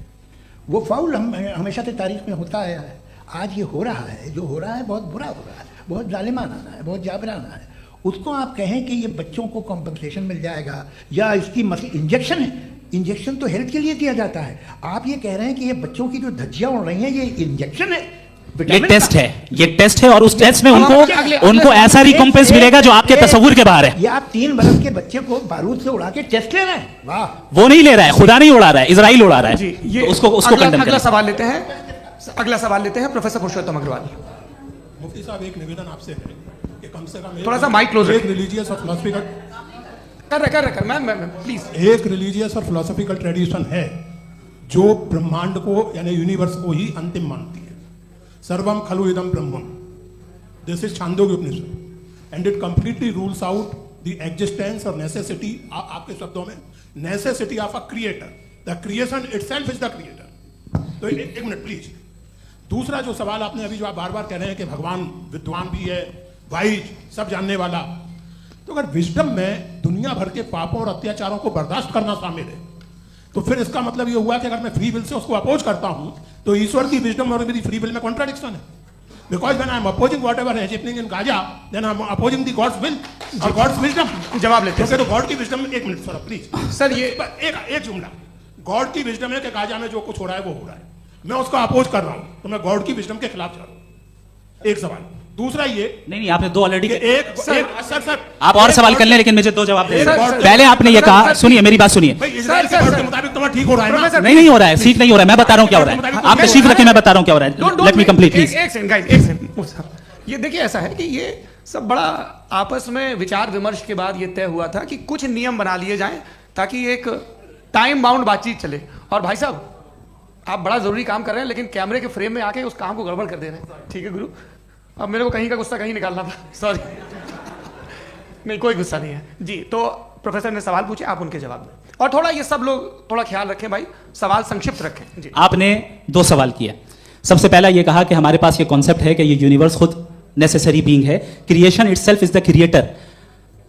वो फाउल हमेशा से तारीख में होता आया है। आज ये हो रहा है, जो हो रहा है बहुत बुरा हो रहा है, बहुत जालिमाना है, बहुत जाबराना है। उसको आप कहें कि ये बच्चों को कॉम्पनसेशन मिल जाएगा या इसकी इंजेक्शन है, इंजेक्शन तो हेल्थ के लिए दिया जाता है। आप ये कह रहे हैं कि ये बच्चों की जो धज्जियाँ उड़ रही हैं ये इंजेक्शन है, ये टेस्ट है, ये टेस्ट है और उस टेस्ट में उनको ऐसा रिकॉम्पेंस मिलेगा जो आपके तस्वुर के बाहर है। ये आप 3 बरस के बच्चे को बारूद से उड़ा के टेस्ट ले रहे हैं। वाह, वो नहीं ले रहा है, खुदा नहीं उड़ा रहा है, इजराइल उड़ा रहा है। जी, ये तो उसको कंडेम अगला करें। सवाल लेते हैं। अगला सवाल लेते हैं प्रोफेसर पुरुषोत्तम अग्रवाल। मुफ्ती साहब, एक निवेदन आपसे है कि कम से कम थोड़ा सा माइक क्लोज एक रिलीजियस और फिलोसफिकल कर मैम प्लीज। एक रिलीजियस और फिलोसफिकल ट्रेडिशन है जो ब्रह्मांड को यानी यूनिवर्स को ही अंतिम मानती है। सर्वम खलु इदम ब्रह्मम, this is Chandogya Upanishad, and it completely rules out the existence और नेसेसिटी, आपके शब्दों में necessity of a creator. The creation itself is the creator. तो एक मिनट प्लीज। दूसरा जो सवाल आपने अभी, जो आप बार बार कह रहे हैं कि भगवान विद्वान भी है, वाइज, सब जानने वाला, तो अगर विजडम में दुनिया भर के पापों और अत्याचारों को बर्दाश्त करना शामिल है, तो फिर इसका मतलब ये हुआ कि अगर मैं फ्री विल से उसको अपोज करता हूं तो ईश्वर की विजडम और मेरी फ्री विल में कॉन्ट्राडिक्शन है। Because when I am opposing whatever is happening in Gaza, then I am opposing the God's will और गॉड्स विजडम। जवाब लेते हैं। तो गॉड की विजडम, एक मिनट सर प्लीज सर, ये एक जुमला, गॉड की विजडम है कि गाजा में जो कुछ हो रहा है वो हो रहा है, मैं उसको अपोज कर रहा हूं, तो मैं गॉड की विजडम के खिलाफ जा रहा हूं। एक सवाल। दूसरा ये नहीं, आपने 2 ऑलरेडी। सर आप और सवाल कर लें, लेकिन मुझे 2 जवाब दे। पहले आपने ये कहा, सुनिए मेरी बात सुनिए। इजराइल के गॉड के मुताबिक तुम्हारा ठीक हो रहा है ना? नहीं हो रहा है, ठीक नहीं हो रहा है, मैं बता रहा हूं क्या हो रहा है। आप तशरीफ रखें, मैं बता रहा हूं क्या हो रहा है। Let me complete please. एक सेकंड गाइस, एक सेकंड। ये देखिए, ऐसा है कि ये सब बड़ा आपस में विचार विमर्श के बाद ये तय हुआ था कि कुछ नियम बना लिए जाएं ताकि एक टाइम बाउंड बातचीत चले। और भाई साहब, आप बड़ा जरूरी काम कर रहे हैं लेकिन कैमरे के फ्रेम में आके उस काम को गड़बड़ कर दे रहे हैं। ठीक है गुरु, अब मेरे को कहीं का गुस्सा कहीं निकालना था, सॉरी। नहीं, कोई गुस्सा नहीं है जी। तो प्रोफेसर ने सवाल पूछे, आप उनके जवाब दें। और थोड़ा ये सब लोग थोड़ा ख्याल रखें भाई, सवाल संक्षिप्त रखें जी। आपने 2 सवाल किया। सबसे पहला ये कहा कि हमारे पास ये कॉन्सेप्ट है कि ये यूनिवर्स खुद नेसेसरी बीइंग है, creation itself is the creator.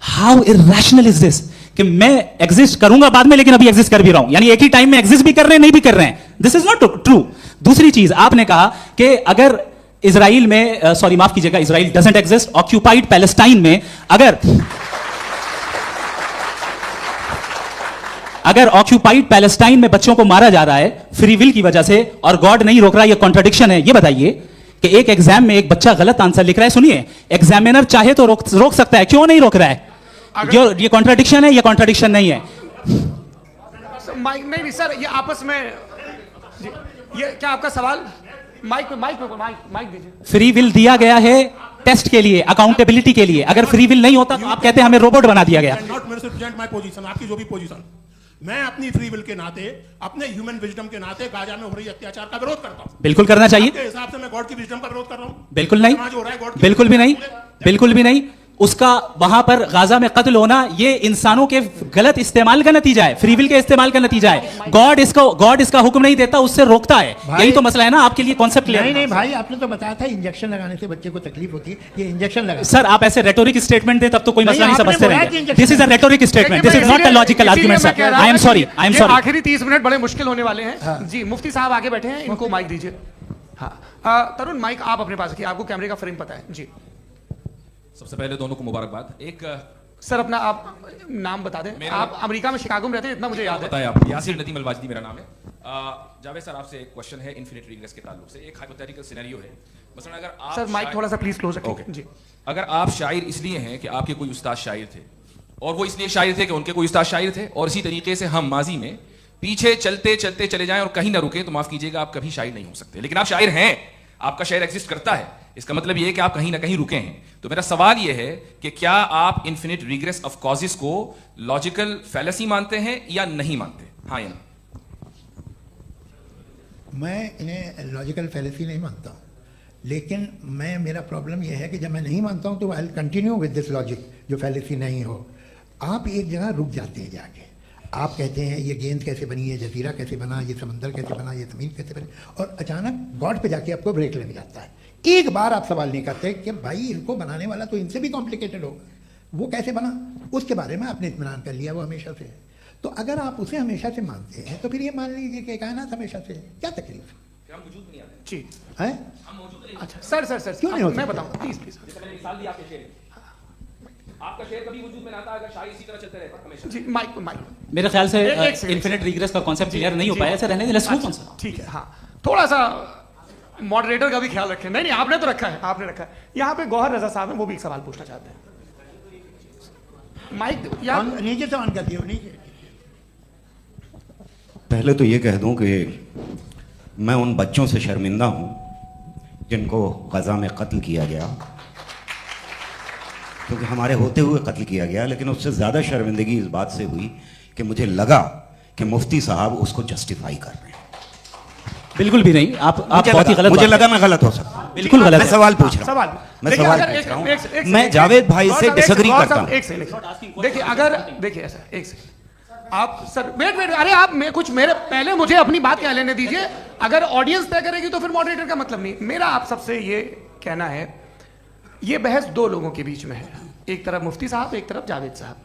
How irrational is this कि मैं एग्जिस्ट करूंगा बाद में, लेकिन अभी एग्जिस्ट कर भी रहा हूं, यानी एक ही टाइम में एग्जिस्ट भी कर रहे हैं, नहीं भी कर रहे हैं। This is not true. दूसरी चीज आपने कहा कि अगर इजराइल में, सॉरी माफ कीजिएगा, Israel doesn't exist, occupied Palestine में अगर ऑक्यूपाइड पैलेस्टाइन में बच्चों को मारा जा रहा है फ्री विल की वजह से और गॉड नहीं रोक रहा, ये कॉन्ट्रडिक्शन है। ये बताइए कि एक एग्जाम में एक बच्चा गलत आंसर लिख रहा है, सुनिए, एग्जामिनर चाहे तो रोक सकता है, क्यों नहीं रोक रहा है? ये कॉन्ट्रडिक्शन है, ये कॉन्ट्रडिक्शन नहीं है। माइक नहीं सर, ये आपस में ये क्या आपका सवाल? माइक दीजिए। फ्री विल दिया गया है टेस्ट के लिए, अकाउंटेबिलिटी के लिए। अगर फ्री विल नहीं होता तो आप कहते हैं हमें रोबोट बना दिया गया। नॉट मिसरिप्रेजेंट माय पोजीशन, आपकी जो भी पोजीशन मैं अपनी फ्री विल के नाते, अपने ह्यूमन विजडम के नाते गाजा में हो रही अत्याचार का विरोध करता हूं। बिल्कुल करना चाहिए। आपके हिसाब से मैं गॉड की विजडम का विरोध कर रहा हूं? बिल्कुल नहीं, समाज हो रहा है गॉड की बिल्कुल भी नहीं, विजडम। बिल्कुल भी नहीं। उसका वहां पर गाजा में कत्ल होना ये इंसानों के गलत इस्तेमाल का नतीजा है, फ्री विल के इस्तेमाल का नतीजा है। गॉड इसका हुक्म नहीं देता, उससे रोकता है। यही तो मसला है ना, आपके लिए कॉन्सेप्ट क्लियर नहीं नहीं भाई, आपने तो बताया था इंजेक्शन लगाने से बच्चे को तकलीफ होती है, ये इंजेक्शन लगा। सर आप ऐसे रेटोरिक स्टेटमेंट दे तब तो कोई नहीं, मसला नहीं आपने समझते बोला कि रहेंगे। injection this is a rhetoric statement, this is not a logical argument sir. I am sorry, I am sorry. आखिरी 30 मिनट बड़े मुश्किल होने वाले हैं। जी मुफ्ती साहब आगे बैठे हैं, इनको माइक दीजिए। हाँ तरुण, माइक आप अपने पास रखिए, आपको कैमरे का फ्रेम पता है। जी सबसे पहले दोनों को मुबारकबाद। एक सर अपना आप नाम बता दें। आप अमेरिका में शिकागो में रहते हैं, इतना मुझे याद है। बताया आपको, यासिर नदीम अलवाजदी मेरा नाम है। जावेद सर आपसे एक क्वेश्चन है इन्फिनिट रिंग्स के ताल्लुक से। एक हाइपोथेटिकल सिनेरियो है, मसलन अगर आप सर माइक थोड़ा सा प्लीज क्लोज रखिए। जी अगर आप शायर इसलिए हैं कि आपके कोई उस्ताद शायर थे, और वो इसलिए शायर थे कि उनके कोई उस्ताद शायर थे, और इसी तरीके से हम माजी में पीछे चलते चलते चले जाएं और कहीं ना रुके, तो माफ कीजिएगा आप कभी शायर नहीं हो सकते। लेकिन आप शायर हैं, आपका शायर एग्जिस्ट करता है, इसका मतलब ये है कि आप कहीं ना कहीं रुके हैं। तो मेरा सवाल ये है कि क्या आप इन्फिनिट रिग्रेस ऑफ कॉजेस को लॉजिकल फैलेसी मानते हैं या नहीं मानते? हाँ या ना? मैं इन्हें लॉजिकल फैलेसी नहीं मानता हूँ, लेकिन मेरा प्रॉब्लम यह है कि जब मैं नहीं मानता हूँ तो I will continue with this logic जो फैलेसी नहीं हो। आप एक जगह रुक जाते हैं जाके, आप कहते हैं ये गेंद कैसे बनी, ये जजीरा कैसे बना, ये समंदर कैसे बना, ये ज़मीन कैसे बनी, और अचानक गॉड पे जाके आपको ब्रेक लग जाता है। एक बार आप सवाल नहीं करते कि भाई इनको बनाने वाला तो इनसे भी कॉम्प्लिकेटेड होगा, वो कैसे बना, उसके बारे में आपने इत्मीनान कर लिया वो हमेशा से। तो अगर आप उसे हमेशा से मानते हैं तो फिर ये मान लीजिए कि कायनात हमेशा से, क्या तकलीफ जी है? अच्छा सर सर सर क्यों नहीं हो मैं सकता? बताऊं प्लीज प्लीज। जैसे मैंने मिसाल दी आपके शेर, आपका शेर कभी वजूद में ना आता अगर शायर इसी तरह चलते रहता हमेशा। जी माइक माइक मेरे ख्याल से एक सेकंड। इन्फिनिट रिग्रेस का कॉन्सेप्ट क्लियर नहीं हो जी। पाया, ऐसे रहने दें, लेट्स मूव ऑन सर। ठीक है। हाँ थोड़ा सा मॉडरेटर का भी ख्याल रखें। नहीं नहीं आपने तो रखा है, आपने रखा है। यहाँ पे गौहर रजा साहब हैं, वो भी एक सवाल पूछना चाहते हैं। माइक यार नीचे से ऑन कर दियो, नीचे। पहले तो ये कह दूं कि मैं उन बच्चों से शर्मिंदा हूं जिनको गजा में कत्ल किया गया, क्योंकि हमारे होते हुए कत्ल किया गया, लेकिन उससे ज़्यादा शर्मिंदगी इस बात से हुई कि मुझे लगा कि मुफ्ती साहब उसको जस्टिफाई कर रहे हैं। बिल्कुल भी नहीं, आप बहुत ही गलत मुझे बात लगा मैं गलत हो सकता हूँ। बिल्कुल गलत मैं है। सवाल पूछ रहा सवाल हूँ, मैं देखिए, सवाल अगर पूछ रहा एक हूँ। मैं जावेद भाई से डिसएग्री करता हूँ। एक सेकंड देखिए, अगर देखिए ऐसा एक सेकंड आप सर वेट अरे आप कुछ मेरे पहले मुझे अपनी बात कह लेने दीजिए। अगर ऑडियंस तय करेगी तो फिर मॉडरेटर का मतलब नहीं। मेरा आप सबसे ये कहना है, ये बहस दो लोगों के बीच में है, एक तरफ मुफ्ती साहब, एक तरफ जावेद साहब।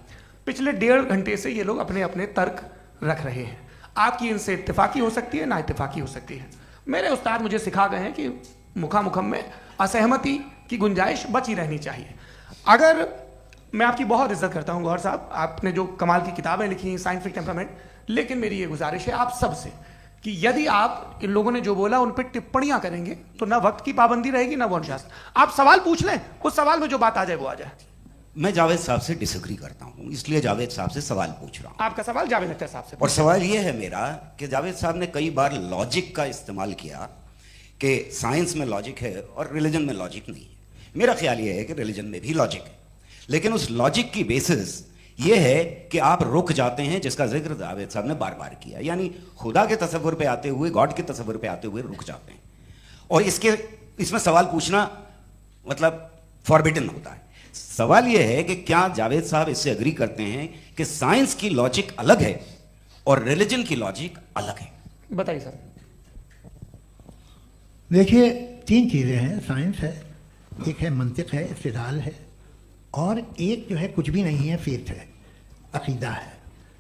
पिछले 1.5 घंटे से ये लोग अपने अपने तर्क रख रहे हैं। आपकी इनसे इत्तेफाकी हो सकती है, ना इत्तेफाकी हो सकती है। मेरे उस्ताद मुझे सिखा गए हैं कि मुखामुखम में असहमति की गुंजाइश बची रहनी चाहिए। अगर मैं आपकी बहुत इज्जत करता हूं गौहर साहब, आपने जो कमाल की किताबें लिखी, साइंटिफिक टेम्परामेंट, लेकिन मेरी ये गुजारिश है आप सबसे कि यदि आप इन लोगों ने जो बोला उन पर टिप्पणियां करेंगे तो ना वक्त की पाबंदी रहेगी ना वो अनुशासन। आप सवाल पूछ लें, उस सवाल में जो बात आ जाए वो आ जाए। मैं जावेद साहब से डिसएग्री करता हूँ, इसलिए जावेद साहब से सवाल पूछ रहा हूँ। आपका सवाल जावेद अख्तर साहब से। और सवाल ये है मेरा कि जावेद साहब ने कई बार लॉजिक का इस्तेमाल किया कि साइंस में लॉजिक है और रिलीजन में लॉजिक नहीं है। मेरा ख्याल ये है कि रिलीजन में भी लॉजिक है, लेकिन उस लॉजिक की बेसिस ये है कि आप रुक जाते हैं, जिसका जिक्र जावेद साहब ने बार बार किया, यानी खुदा के तसव्वुर पे आते हुए, गॉड के तसव्वुर पे आते हुए रुक जाते हैं। और इसमें सवाल पूछना मतलब फॉरबिडन होता है। सवाल यह है कि क्या जावेद साहब इससे एग्री करते हैं कि साइंस की लॉजिक अलग है और रिलीजन की लॉजिक अलग है? बताइए सर। देखिए 3 चीज़ें हैं, साइंस है, एक है मंतिक है, इस्तिदलाल है, और एक जो है कुछ भी नहीं है, फेथ है, अकीदा है।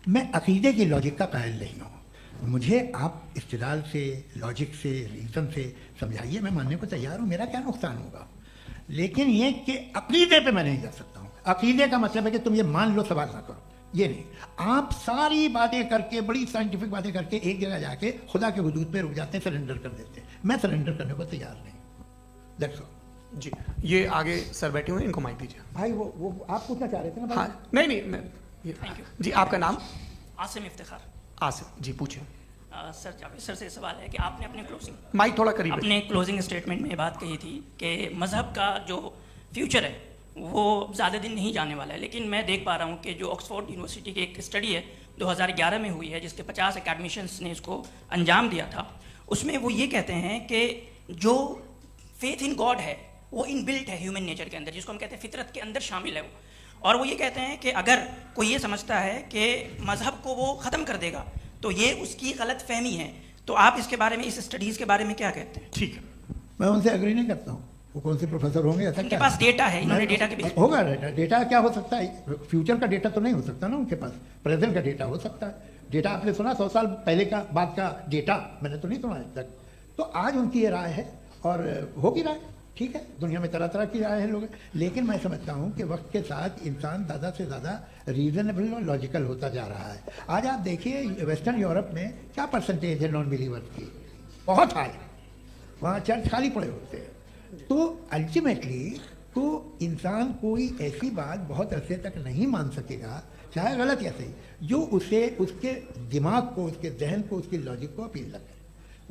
मैं अकीदे की लॉजिक का कायल नहीं हूँ। मुझे आप इस्तिदलाल से, लॉजिक से, रीज़न से समझाइए, मैं मानने को तैयार हूँ, मेरा क्या नुकसान होगा। लेकिन ये कि अकीदे पे मैं नहीं जा सकता हूँ। अकीदे का मतलब है कि तुम ये मान लो, सवाल ना करो, ये नहीं। आप सारी बातें करके, बड़ी साइंटिफिक बातें करके एक जगह जाके खुदा के हुदूद पे रुक जाते हैं, सरेंडर कर देते हैं। मैं सरेंडर करने को तैयार नहीं। That's all. जी ये आगे सर बैठे हुए हैं, इनको माइक दीजिए। भाई वो आप पूछना चाह रहे थे ना? हाँ नहीं मैं जी आपका नाम? आसिम इफ्तिखार। आसिफ जी पूछिए। सर जावेद सर से सवाल है कि आपने माइक थोड़ा करीब अपने क्लोजिंग स्टेटमेंट में बात कही थी कि मजहब का जो फ्यूचर है वो ज़्यादा दिन नहीं जाने वाला है, लेकिन मैं देख पा रहा हूँ कि जो ऑक्सफोर्ड यूनिवर्सिटी की एक स्टडी है 2011 में हुई है, जिसके 50 एकेडमिशियंस ने इसको अंजाम दिया था, उसमें वो ये कहते हैं कि जो फेथ इन गॉड है वो इनबिल्ट है ह्यूमन नेचर के अंदर, जिसको हम कहते हैं फितरत के अंदर शामिल है वो। और वो ये कहते हैं कि अगर कोई ये समझता है कि मज़हब को वो ख़त्म कर देगा तो ये उसकी गलत फहमी है। तो आप इसके बारे में, इस स्टडीज़ के बारे में क्या कहते हैं? ठीक है, मैं उनसे एग्री नहीं करता हूँ। वो कौन से प्रोफेसर होंगे ऐसा? उनके पास डेटा है, इन्होंने डेटा के बेस होगा। डेटा क्या हो सकता है? फ्यूचर का डेटा तो नहीं हो सकता ना उनके पास, प्रेजेंट का डेटा हो सकता है। डेटा आपने सुना 100 साल पहले का बाद का डेटा? मैंने तो नहीं सुना आज तक। तो आज उनकी ये राय है और होगी राय, ठीक है। दुनिया में तरह तरह की राय है लोग, लेकिन मैं समझता हूँ कि वक्त के साथ इंसान ज़्यादा से ज़्यादा रीजनेबल और लॉजिकल होता जा रहा है। आज आप देखिए वेस्टर्न यूरोप में क्या परसेंटेज है नॉन बिलीवर्स की, बहुत हाई। वहाँ चर्च खाली पड़े होते हैं। तो अल्टीमेटली तो इंसान कोई ऐसी बात बहुत अरसे तक नहीं मान सकेगा, चाहे गलत या सही, जो उसे उसके दिमाग को, उसके जहन को, उसकी लॉजिक को अपील लगे।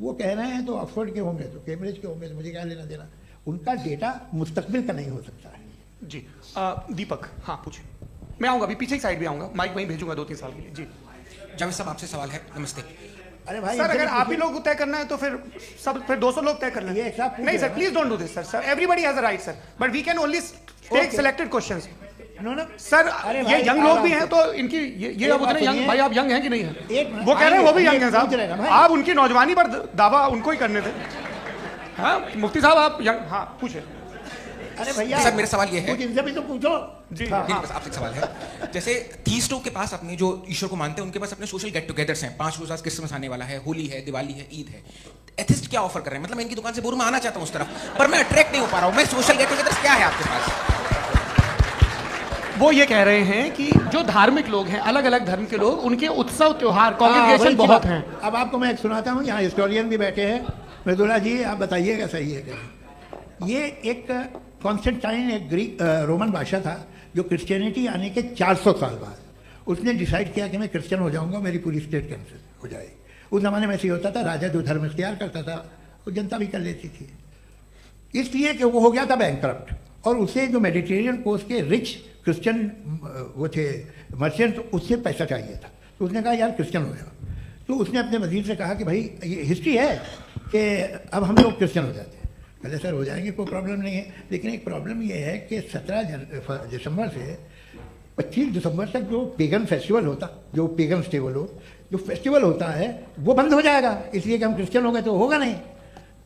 वो कह रहे हैं तो ऑक्सफोर्ड के होंगे तो कैम्ब्रिज के होंगे, तो मुझे क्या लेना देना। उनका डेटा मुस्तकबिल का नहीं हो सकता है। जी दीपक, हाँ पूछिए। मैं आऊँगा, अभी पीछे की साइड भी आऊँगा, माइक वहीं भेजूंगा 2-3 साल के लिए। जी जावेद साहब, आपसे सवाल है। नमस्ते। अरे भाई सर, अगर आप ही लोग को तय करना है तो फिर 200 लोग तय कर लेंगे। नहीं sir, please don't do this sir. Sir everybody has a right sir, but we can only take selected questions. Sir ये यंग लोग भी हैं तो इनकी ये आप उतने यंग, भाई आप यंग हैं कि नहीं है? वो कह रहे हैं वो भी यंग हैं साहब, आप उनकी नौजवानी पर दावा उनको ही करने थे। हाँ मुफ्ती साहब आप यंग, हाँ पूछे। अरे भैया सर मेरा सवाल ये है, कुछ इनसे भी तो पूछो। जी हाँ, मेरे पास आपसे एक सवाल है। जैसे थीस्टों के पास, अपने जो ईश्वर को मानते हैं, उनके पास अपने सोशल गेट टुगेदर्स हैं। 5 रोज़ क्रिसमस आने वाला है, होली है, दिवाली है, ईद है। एथिस्ट क्या ऑफर कर रहे हैं? मतलब मैं इनकी दुकान से बोलूं, मैं आना चाहता हूं उस तरफ, पर मैं अट्रैक्ट नहीं हो पा रहा हूं। मैं सोशल गेट टुगेदर्स क्या है आपके पास? वो ये कह रहे हैं कि जो धार्मिक लोग हैं, अलग अलग धर्म के लोग, उनके उत्सव त्योहार कॉन्ग्रेगेशन बहुत हैं। अब आपको मैं एक सुनाता हूँ, यहाँ हिस्टोरियन भी बैठे हैं। मृदुला जी आप बताइएगा सही है क्या? ये एक कॉन्स्टेंटाइन, एक ग्रीक रोमन बादशाह था, जो क्रिश्चियनिटी आने के 400 साल बाद उसने डिसाइड किया कि मैं क्रिश्चियन हो जाऊंगा, मेरी पूरी स्टेट कैंसिल हो जाएगी। उस ज़माने में ऐसे होता था, राजा जो धर्म इख्तियार करता था वो जनता भी कर लेती थी, इसलिए कि वो हो गया था बैंकरप्ट। और उसे जो मेडिटेरियन कोस्ट के रिच क्रिश्चियन वो थे मर्चेंट, उससे पैसा चाहिए था। तो उसने कहा यार क्रिश्चियन हो जाओ। तो उसने अपने वजीर से कहा कि भाई ये हिस्ट्री है कि अब हम लोग क्रिश्चियन हो जाते हैं। पहले सर हो जाएंगे, कोई प्रॉब्लम नहीं है, लेकिन एक प्रॉब्लम ये है कि 17 दिसंबर से 25 दिसंबर तक जो पेगन फेस्टिवल होता, जो पेगन फेस्टिवल हो, जो फेस्टिवल होता है वो बंद हो जाएगा, इसलिए कि हम क्रिश्चियन हो गए तो होगा नहीं।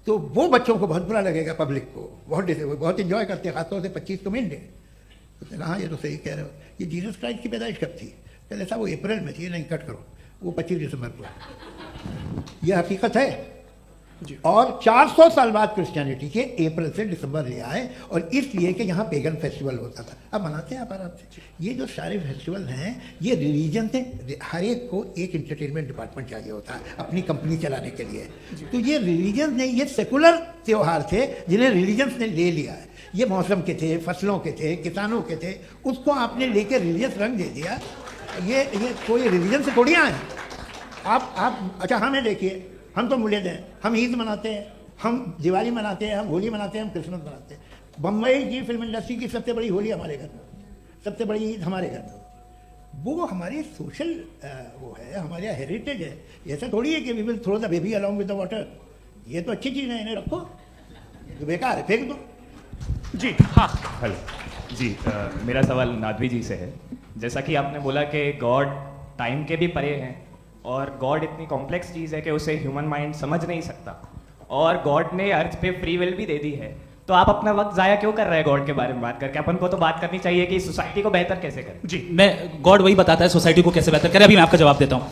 तो वो बच्चों को बहुत बुरा लगेगा, पब्लिक को बहुत इन्जॉय करते हैं, खासतौर से 25 को मेन डे। उसने कहा ये तो सही कह रहे हो, ये जीसस क्राइस्ट की पैदाइश कब थी? पहले साहब वो अप्रैल में थी, नहीं कट करो, वो 25 दिसंबर को। यह हकीकत है। और 400 साल बाद क्रिश्चियनिटी के अप्रैल से दिसंबर ले आए, और इसलिए कि यहाँ पेगन फेस्टिवल होता था। अब मनाते हैं आप आराम से। ये जो सारे फेस्टिवल हैं ये रिलीजन से, हर एक को एक इंटरटेनमेंट डिपार्टमेंट चाहिए होता है अपनी कंपनी चलाने के लिए। तो ये रिलीजन ने, ये सेकुलर त्यौहार थे जिन्हें रिलीजन्स ने ले लिया है। ये मौसम के थे, फसलों के थे, किसानों के थे, उसको आपने लेके रिलीजियस रंग दे दिया। ये कोई रिलीजन से थोड़ी आए आप। अच्छा हमें देखिए, हम तो मुल्यद हैं, हम ईद मनाते हैं, हम दिवाली मनाते हैं, हम होली मनाते हैं, हम क्रिसमस मनाते हैं। बम्बई की फिल्म इंडस्ट्री की सबसे बड़ी होली हमारे घर में, सबसे बड़ी ईद हमारे घर में। वो हमारी सोशल वो है, हमारे हेरिटेज है। ऐसा थोड़ी है कि we will throw the baby along with the water. ये तो अच्छी चीज़ है, इन्हें रखो, जो बेकार है फेंक दो। जी हाँ हेलो जी, मेरा सवाल नादवी जी से है। जैसा कि आपने बोला कि गॉड टाइम के भी परे हैं, और गॉड इतनी कॉम्प्लेक्स चीज़ है कि उसे ह्यूमन माइंड समझ नहीं सकता, और गॉड ने अर्थ पे फ्री विल भी दे दी है। तो आप अपना वक्त ज़ाया क्यों कर रहे हैं गॉड के बारे में बात करके? अपन को तो बात करनी चाहिए कि सोसाइटी को बेहतर कैसे करें। जी, मैं गॉड वही बताता है सोसाइटी को कैसे बेहतर करे। अभी मैं आपका जवाब देता हूँ।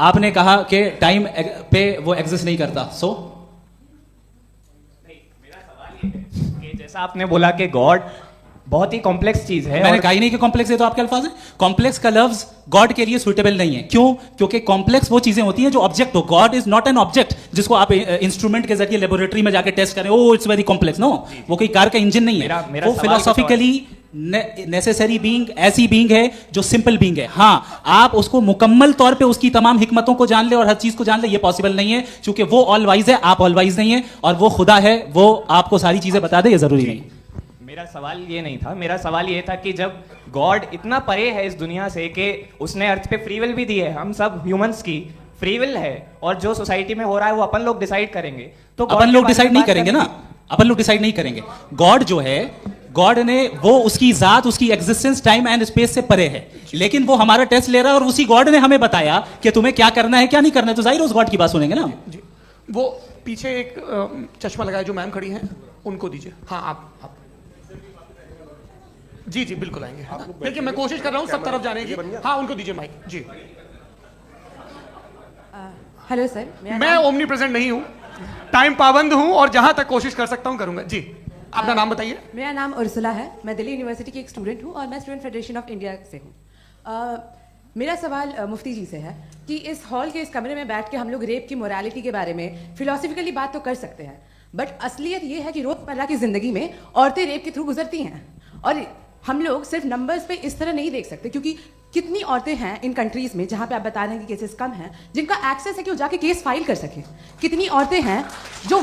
आपने कहा कि टाइम पे वो एग्जिस्ट नहीं करता, सो मेरा सवाल ये है कि जैसा आपने बोला कि गॉड बहुत ही कॉम्प्लेक्स चीज है। मैंने कहा ही नहीं कि कॉम्प्लेक्स है, तो आपके अल्फाज हैं। कॉम्प्लेक्स का लफ्ज गॉड के लिए सुइटेबल नहीं है। क्यों? क्योंकि कॉम्प्लेक्स वो चीजें होती हैं जो ऑब्जेक्ट हो। God is not an object जिसको आप इंस्ट्रूमेंट के जरिए लेबोरेटरी में जाके टेस्ट करें, oh it's very complex. No, वो कोई कार का इंजन नहीं है। वो फिलोसॉफिकली नेसेसरी बीइंग ऐसी बीइंग है जो सिंपल बीइंग है। हाँ, आप उसको मुकम्मल तौर पे उसकी तमाम हिकमतों को जान ले और हर चीज को जान ले, ये पॉसिबल नहीं है, क्योंकि वो ऑल वाइज है, आप ऑल वाइज नहीं है, और वो खुदा है, वो आपको सारी चीजें बता दे, ये जरूरी नहीं। मेरा सवाल ये नहीं था, मेरा सवाल ये था कि जब गॉड इतना परे है इस दुनिया से कि उसने अर्थ पे फ्री विल भी दी है, हम सब ह्यूमंस की फ्री विल है, और जो सोसाइटी में हो रहा है वो अपन लोग डिसाइड करेंगे, तो अपन लोग डिसाइड नहीं करेंगे ना, अपन लोग डिसाइड नहीं करेंगे। गॉड जो है, गॉड ने वो उसकी जात, उसकी एग्जिस्टेंस टाइम एंड स्पेस से परे है, लेकिन वो हमारा टेस्ट ले रहा है और उसी गॉड ने हमें बताया कि तुम्हें क्या करना है क्या नहीं करना है, तो जाहिर उस गॉड की बात सुनेंगे ना। जी, वो पीछे एक चश्मा लगाया जो मैम खड़ी हैं, उनको दीजिए। हाँ आप जी जी बिल्कुल आएंगे। देखिए मैं कोशिश कर रहा हूँ सब तरफ जाने की। हाँ उनको दीजिए माइक। जी हेलो सर, मैं ओमनी प्रेजेंट नहीं हूँ, टाइम पाबंद हूँ और जहां तक कोशिश कर सकता हूँ करूंगा। जी अपना नाम बताइए। मेरा नाम उर्सुला है, मैं दिल्ली यूनिवर्सिटी की एक स्टूडेंट हूँ और मैं स्टूडेंट फेडरेशन ऑफ इंडिया से हूँ। मेरा सवाल मुफ्ती जी से है कि इस हॉल के इस कमरे में बैठ के हम लोग रेप की मोरालिटी के बारे में फिलोसफिकली बात तो कर सकते हैं, बट असलियत ये है कि रोजमर्रा की जिंदगी में औरतें रेप के थ्रू गुजरती हैं, और हम लोग सिर्फ नंबर्स पे इस तरह नहीं देख सकते, क्योंकि कितनी औरतें हैं इन कंट्रीज में जहां पे आप बता रहे हैं कि केसेस कम हैं, जिनका एक्सेस है कि वो जाके केस फाइल कर सकें। कितनी औरतें हैं जो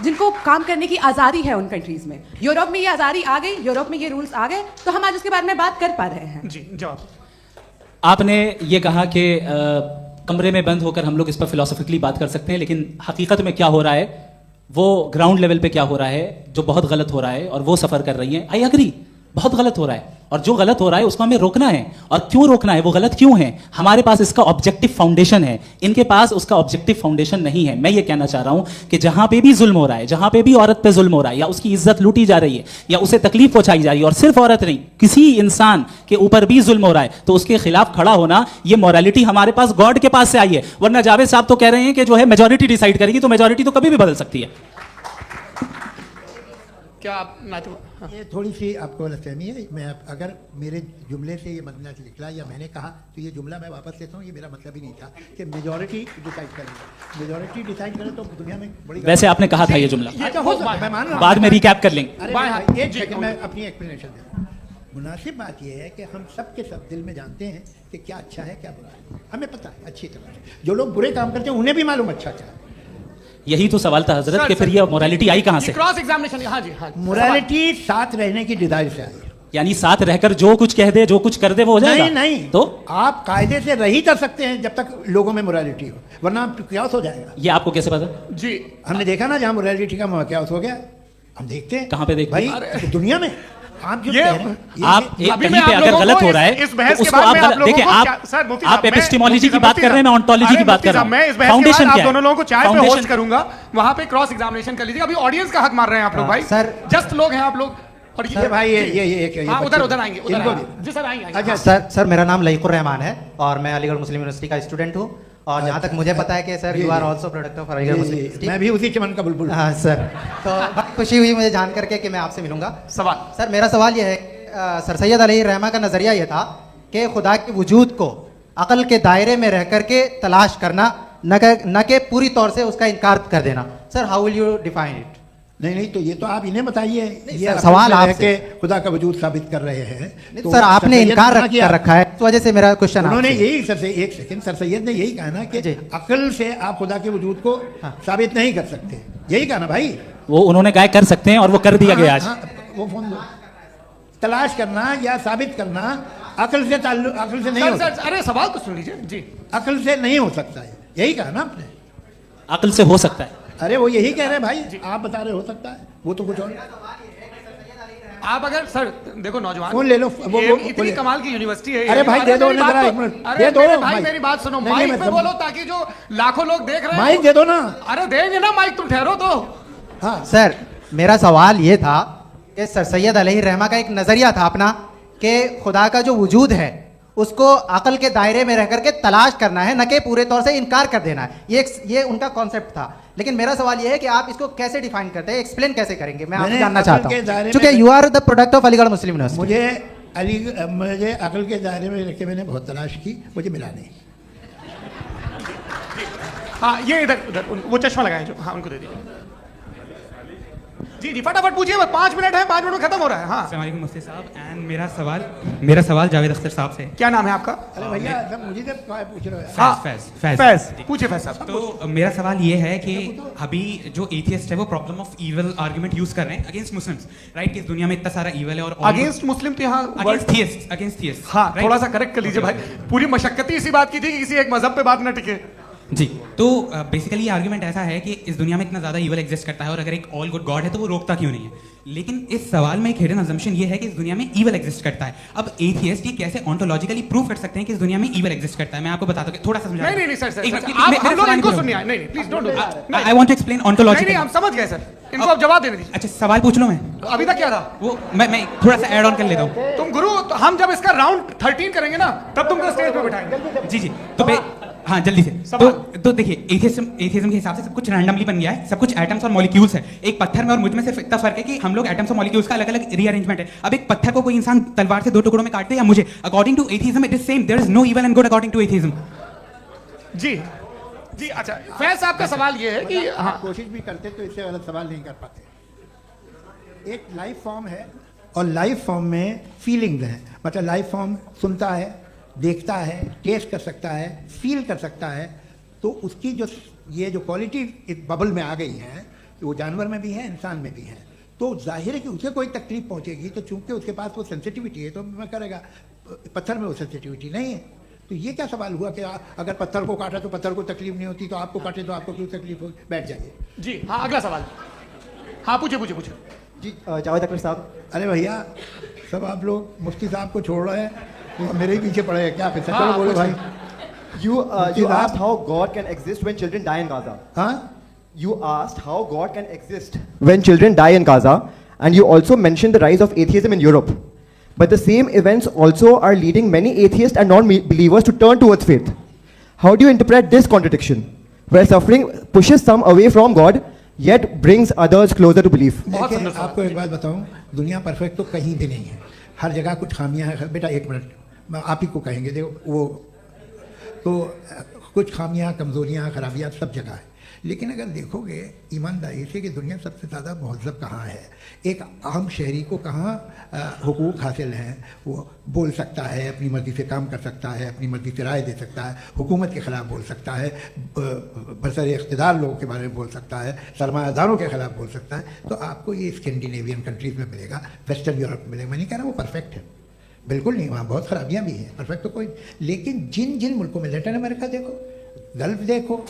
जिनको काम करने की आज़ादी है उन कंट्रीज में। यूरोप में ये आज़ादी आ गई, यूरोप में ये रूल्स आ गए, तो हम आज उसके बारे में बात कर पा रहे हैं। जी जवाब। आपने ये कहा कि कमरे में बंद होकर हम लोग इस पर फिलोसफिकली बात कर सकते हैं, लेकिन हकीकत में क्या हो रहा है, वो ग्राउंड लेवल पे क्या हो रहा है जो बहुत गलत हो रहा है, और वो सफ़र कर रही हैं। आई एग्री, बहुत गलत हो रहा है, और जो गलत हो रहा है उसको हमें रोकना है। और क्यों रोकना है, वो गलत क्यों है, हमारे पास इसका ऑब्जेक्टिव फाउंडेशन है, इनके पास उसका ऑब्जेक्टिव फाउंडेशन नहीं है। मैं ये कहना चाह रहा हूं कि जहां पे भी जुल्म हो रहा है, जहां पे भी औरत पे जुल्म हो रहा है, या उसकी इज्जत लूटी जा रही है, या उसे तकलीफ पहुंचाई जा रही है, और सिर्फ औरत नहीं, किसी इंसान के ऊपर भी जुल्म हो रहा है, तो उसके खिलाफ खड़ा होना, ये मोरालिटी हमारे पास गॉड के पास से आई है। वरना जावेद साहब तो कह रहे हैं कि जो है मेजोरिटी डिसाइड करेगी, तो मेजोरिटी तो कभी भी बदल सकती है। क्या आप ये थोड़ी सी आपको गलतफहमी है। मैं अगर मेरे जुमले से ये मतलब निकला या मैंने कहा तो ये जुमला मैं वापस लेता हूँ, ये मेरा मतलब ही नहीं था कि मेजॉरिटी डिसाइड करेगी। मेजॉरिटी डिसाइड करे तो दुनिया में बड़ी, वैसे आपने कहा था ये जुमला, अच्छा हो सकता है, मैं मान रहा हूं। बाद में रिकैप कर लेंगे। अरे एक सेकंड मैं अपनी एक्सप्लेनेशन देता हूँ। मुनासिब बात यह है कि हम सब के सब दिल में जानते हैं कि क्या अच्छा है क्या बुरा है, हमें पता है अच्छी तरह से। जो लोग बुरे काम करते हैं उन्हें भी मालूम अच्छा क्या है। यही तो सवाल था हजरत कि फिर ये मोरालिटी आई कहां से? Cross examination. हाँ जी हाँ। मोरालिटी साथ रहने की डिजायर से आई, यानी साथ रहकर जो कुछ कह दे, जो कुछ कर दे वो हो जाएगा। नहीं नहीं, तो आप कायदे से रही कर सकते हैं जब तक लोगों में मोरालिटी हो, वरना क्यास हो जाएगा। ये आपको कैसे पता? जी हमने देखा ना जहां मोरालिटी का क्यास हो गया, हम देखते हैं कहां पे देखते भाई दुनिया में। आप जो आप कहीं पे अगर गलत हो रहा है उसको आप देखिए, आप एपिस्टेमोलॉजी की बात कर रहे हैं, मैं ऑन्टोलॉजी की बात कर रहा हूं। मैं इस बहस के बाद आप दोनों लोगों को चाय पे होस्ट करूंगा, वहां पे क्रॉस एग्जामिनेशन कर लीजिए। अभी ऑडियंस का हक मार रहे हैं आप लोग भाई, सर जस्ट लोग हैं आप लोग। और ये भाई ये उधर आएंगे, जी सर आएंगे। अच्छा सर मेरा नाम लईकुर रहमान है और मैं अलीगढ़ मुस्लिम यूनिवर्सिटी का स्टूडेंट हूँ, और जहाँ तक मुझे पता है कि sir you are also product of Aligarh Muslim University. मैं भी उसी चमन का बुलबुल। हाँ सर, तो बहुत खुशी हुई मुझे जान करके कि मैं आपसे मिलूंगा। सवाल सर, मेरा सवाल ये है, सर सैयद अलैहि रहमा का नज़रिया ये था कि खुदा के वजूद को अक़ल के दायरे में रह करके तलाश करना, न कि पूरी तौर से उसका इनकार कर देना। Sir how will you define it? नहीं तो ये तो आप इन्हें बताइए। ये सवाल है कि खुदा का वजूद साबित कर रहे हैं तो सर आपने इनकार कर रखा है, इस वजह से मेरा क्वेश्चन उन्होंने यही सर से एक सेकंड सर सैयद ने यही कहा ना कि अकल से आप खुदा के वजूद को साबित नहीं कर सकते, यही कहा ना भाई। वो उन्होंने कहा कर सकते हैं और वो कर दिया गया आज। वो फोन दो। तलाश करना या साबित करना अकल से नहीं हो सकता। अरे सवाल तो सुन लीजिए जी। अकल से नहीं हो सकता है, यही कहा ना आपने। अकल से हो सकता है, अरे वो यही कह रहे हैं भाई, आप बता रहे हो सकता है, वो तो कुछ और। आप अगर सर देखो नौजवान फोन ले लो, वो इतनी कमाल की यूनिवर्सिटी है। अरे भाई दे दो ना जरा, एक मिनट दे दो भाई, मेरी बात सुनो, माइक पे बोलो ताकि जो लाखों लोग देख रहे हैं। माइक दे दो ना। अरे देंगे ना माइक, तुम ठहरो तो। हाँ सर, मेरा सवाल ये था कि सर सैयद अलैहि रहमा का एक नजरिया था अपना कि खुदा का जो वजूद है उसको अकल के दायरे में रह करके तलाश करना है, न कि पूरे तौर से इनकार कर देना है। ये उनका कॉन्सेप्ट था। लेकिन मेरा सवाल ये है कि आप इसको कैसे डिफाइन करते हैं, एक्सप्लेन कैसे करेंगे, मैं आपसे जानना चाहता हूँ, क्योंकि you are the product of Aligarh Muslim University. मुझे अकल के दायरे में रख के मैंने बहुत तलाश की, मुझे मिला नहीं। हाँ ये इधर वो चश्मा लगाए जो, हाँ उनको दे दीजिए। जी जी फटाफट पूछिए, 5 मिनट है, 5 मिनट में खत्म हो रहा है। हाँ अस्सलाम वालेकुम मुफ्ती साहब। एंड मेरा सवाल जावेद अख्तर साहब से। क्या नाम है आपका? अरे भैया सब मुझे जब पूछ रहे हो। हाँ, फैज पूछिए फैज साहब। तो मेरा सवाल ये है कि अभी जो एथियस्ट है वो problem of evil argument use कर रहे हैं अगेंस्ट मुस्लिम्स, राइट? कि इस दुनिया में इतना सारा इविल है और अगेंस्ट मुस्लिम तो यहाँ अगेंस्ट थियस्ट। हाँ थोड़ा सा करेक्ट कर लीजिए भाई, पूरी मशक्कत इसी बात की थी कि किसी एक मजहब पे बात ना टिके। जी, तो बेसिकली ये आर्गुमेंट ऐसा है कि इस दुनिया में इतना ज्यादा इविल एग्जिस्ट करता है और अगर एक ऑल गुड गॉड है तो वो रोकता क्यों नहीं है? लेकिन इस सवाल में एक हिडन अजम्पशन ये है कि इस दुनिया में इविल एग्जिस्ट करता है। अब एथियस्ट ये कैसे ऑन्टोलॉजिकली प्रूव कर सकते हैं कि इस दुनिया में इविल एग्जिस्ट करता है? मैं आपको बताता हूं, थोड़ा सा समझा। नहीं सर आप लोग इनको सुनिए। नहीं please don't do that. I want to explain ontologically. नहीं हम समझ गए सर, इनको अब जवाब देने दीजिए। अच्छा सवाल पूछ लो मैं। अभी तक क्या था वो मैं थोड़ा सा ऐड ऑन कर लेता हूं। तुम गुरु, हम जब इसका राउंड 13 करेंगे ना तब तुमको स्टेज पे बिठाएंगे। जी तो हाँ जल्दी से। तो देखिए एथियज्म के हिसाब से सब कुछ रैंडमली बन गया है, सब कुछ एटम्स और मॉलिक्यूल्स है। एक पत्थर में और मुझ में सिर्फ इतना फर्क है कि हम लोग एटम्स और मॉलिक्यूल्स का अलग अलग रीअरेंजमेंट है। अब एक पत्थर को कोई इंसान तलवार से 2 टुकड़ों में काट दे या मुझे, according to atheism it is same, there is no evil and good according to atheism. जी जी अच्छा फैज साहब का सवाल ये है कि हाँ कोशिश भी करते तो इससे गलत सवाल नहीं कर पाते। एक लाइफ फॉर्म है और लाइफ फॉर्म में फीलिंग्स हैं, मतलब लाइफ फॉर्म सुनता है, देखता है, टेस्ट कर सकता है, फील कर सकता है, तो उसकी जो ये जो क्वालिटी इस बबल में आ गई है वो जानवर में भी है, इंसान में भी है। तो जाहिर है कि उसे कोई तकलीफ पहुंचेगी, तो चूंकि उसके पास वो सेंसिटिविटी है तो मैं करेगा, पत्थर में वो सेंसिटिविटी नहीं है। तो ये क्या सवाल हुआ कि अगर पत्थर को काटा तो पत्थर को तकलीफ नहीं होती, तो आपको काटे तो आपको क्यों तकलीफ हो? बैठ जाइए। जी हाँ अगला सवाल। हाँ पूछिए जी जावेद अख्तर साहब। अरे भैया सब आप लोग मुफ्ती साहब को छोड़ रहे हैं, तो मेरे ही पीछे पड़े हैं क्या? फिर चलो बोलो भाई। You asked how God can exist when children die in Gaza. Huh? You asked how God can exist when children die in Gaza, and you also mentioned the rise of atheism in Europe. But the same events also are leading many atheists and non-believers to turn towards faith. How do you interpret this contradiction, where suffering pushes some away from God, yet brings others closer to belief? देखिए आपको एक बात बताऊं, दुनिया perfect तो कहीं भी नहीं है, हर जगह कुछ खामियां हैं। बेटा एक मिनट आप ही को कहेंगे, देखो वो तो कुछ खामियां, कमज़ोरियां, खराबियां सब जगह है। लेकिन अगर देखोगे ईमानदारी से कि दुनिया सबसे ज़्यादा महज़ब कहाँ है, एक आम शहरी को कहाँ हुकूक हासिल हैं, वो बोल सकता है, अपनी मर्ज़ी से काम कर सकता है, अपनी मर्ज़ी से राय दे सकता है, हुकूमत के ख़िलाफ़ बोल सकता है, बरसरे इक़्तिदार लोगों के बारे में बोल सकता है, सरमायादारों के ख़िलाफ़ बोल सकता है। तो आपको ये स्कैंडिनेवियन कंट्रीज़ में मिलेगा, वेस्टर्न यूरोप में मिलेगा। मैं नहीं कह रहा वो परफेक्ट है, बिल्कुल नहीं, वहाँ बहुत खराबियाँ भी हैं, परफेक्ट तो कोई। लेकिन जिन जिन मुल्कों में, लैटिन अमेरिका देखो, गल्फ देखो,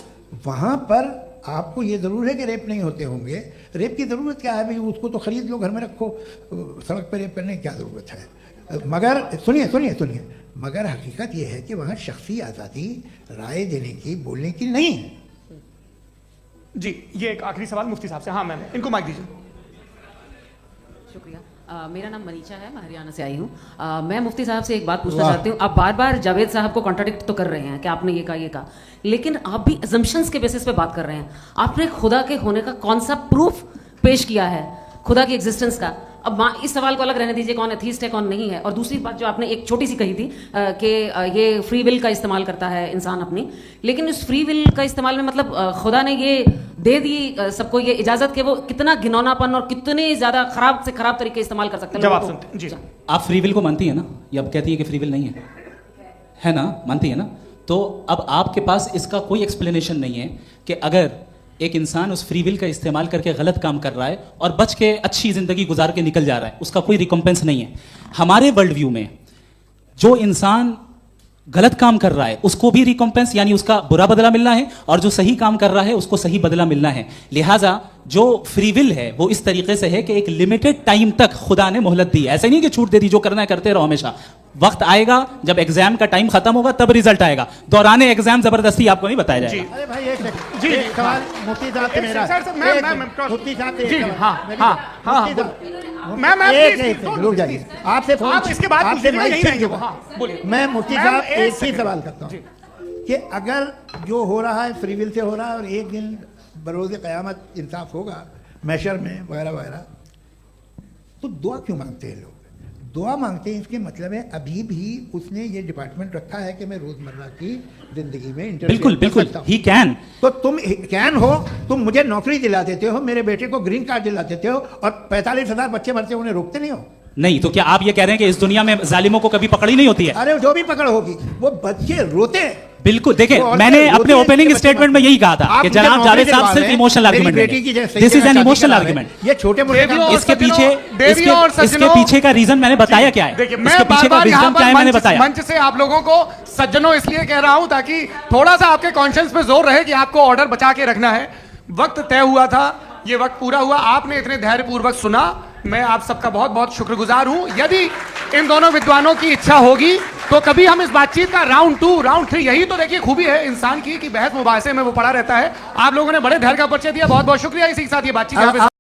वहाँ पर आपको ये ज़रूर है कि रेप नहीं होते होंगे। रेप की ज़रूरत क्या है भाई? उसको तो ख़रीद लो, घर में रखो, सड़क पर रेप करने की क्या ज़रूरत है? मगर सुनिए, मगर हकीकत ये है कि वहाँ शख्सी आज़ादी राय देने की, बोलने की नहीं है। जी ये एक आखिरी सवाल मुफ्ती साहब से। हाँ मैम इनको माइक दीजिए। शुक्रिया। मेरा नाम मनीषा है, मैं हरियाणा से आई हूँ। मैं मुफ्ती साहब से एक बात पूछना चाहती हूँ। आप बार बार जावेद साहब को कॉन्ट्राडिक्ट तो कर रहे हैं कि आपने ये कहा, लेकिन आप भी अजम्पशंस के बेसिस पे बात कर रहे हैं। आपने खुदा के होने का कौन सा प्रूफ पेश किया है, खुदा की एग्जिस्टेंस का? अब इस सवाल को अलग रहने दीजिए, कौन एथीस्ट है कौन नहीं है। और दूसरी बात जो आपने एक छोटी सी कही थी कि ये फ्री विल का इस्तेमाल करता है इंसान अपनी, लेकिन इस फ्री विल का इस्तेमाल में मतलब खुदा ने ये दे दी सबको ये इजाजत कि वो कितना घिनौनापन और कितने ज्यादा खराब से खराब तरीके इस्तेमाल कर सकते हैं। जवाब सुनते जी। आप फ्री विल को मानती है ना? ये अब कहती है कि फ्री विल नहीं है ना? मानती है ना? तो अब आपके पास इसका कोई एक्सप्लेनेशन नहीं है कि अगर एक इंसान उस फ्री विल का इस्तेमाल करके गलत काम कर रहा है और बच के अच्छी जिंदगी गुजार के निकल जा रहा है, उसका कोई रिकम्पेंस नहीं है। हमारे वर्ल्ड व्यू में जो इंसान गलत काम कर रहा है उसको भी रिकम्पेंस यानी उसका बुरा बदला मिलना है, और जो सही काम कर रहा है उसको सही बदला मिलना है। लिहाजा जो फ्री विल है वो इस तरीके से है कि एक लिमिटेड टाइम तक खुदा ने मोहलत दी है। ऐसा नहीं कि छूट दे दी, जो करना है करते रहो हमेशा। वक्त आएगा जब एग्जाम का टाइम खत्म होगा तब रिजल्ट आएगा। दौरान एग्जाम जबरदस्ती आपको नहीं बताया जाएगा। अरे भाई एक सवाल मुफ्ती साहब से मेरा, मुफ्ती साहब से रुक जाइए, आपसे इसके बाद मैं मुफ्ती साहब एक ही सवाल करता हूँ कि अगर जो हो रहा है फ्री विल से हो रहा है और एक दिन बरोज़ क़यामत इंसाफ होगा मैशर में वगैरह वगैरह, तो दुआ क्यों मांगते हैं लोग? दुआ मांगते हैं इसके मतलब है अभी भी उसने ये डिपार्टमेंट रखा है कि मैं रोजमर्रा की जिंदगी में इंटरफेयर बिल्कुल कर बिल्कुल सकता हूं। He can. तो तुम कैन हो, तुम मुझे नौकरी दिला देते हो, मेरे बेटे को ग्रीन कार्ड दिला देते हो, और 45,000 बच्चे मरते उन्हें रोकते नहीं हो। नहीं तो क्या आप ये कह रहे हैं कि इस दुनिया में जालिमों को कभी पकड़ी नहीं होती है? अरे जो भी पकड़ होगी, वो बच्चे रोते हैं। बिल्कुल देखिए, वो मैंने रोते अपने हैं, ओपनिंग बच्चे स्टेटमेंट में यही कहा था आप कि मुझे जनाब नौकरी जावेद साहब दिलवा सिर्फ रहे हैं, इमोशनल मेरी आर्गुमेंट बेटी की जैसे दिस इज एन शादी इमोशनल करा रहे हैं। आर्गुमेंट। ये छोटे मोटे काम- इसके पीछे इसके पीछे का रीजन मैंने बताया क्या है, देखिए, इसके मैं पीछे का बार-बार यहाँ रीजन क्या है पर मैंने बताया। मंच से आप लोगों को सज्जनों इसलिए कह रहा हूं ताकि थोड़ा सा आपके कॉन्शियस पे जोर रहे कि आपको ऑर्डर बचा के रखना है। वक्त तय हुआ था, ये वक्त पूरा हुआ, आपने इतने धैर्यपूर्वक सुना, मैं आप सबका बहुत बहुत शुक्रगुजार हूं। यदि इन दोनों विद्वानों की इच्छा होगी तो कभी हम इस बातचीत का राउंड 2, राउंड 3, यही तो देखिए खूबी है इंसान की कि बहस मुबाहसे में वो पड़ा रहता है। आप लोगों ने बड़े धैर्य का परिचय दिया, बहुत बहुत शुक्रिया। इसी के साथ ये बातचीत यहाँ पे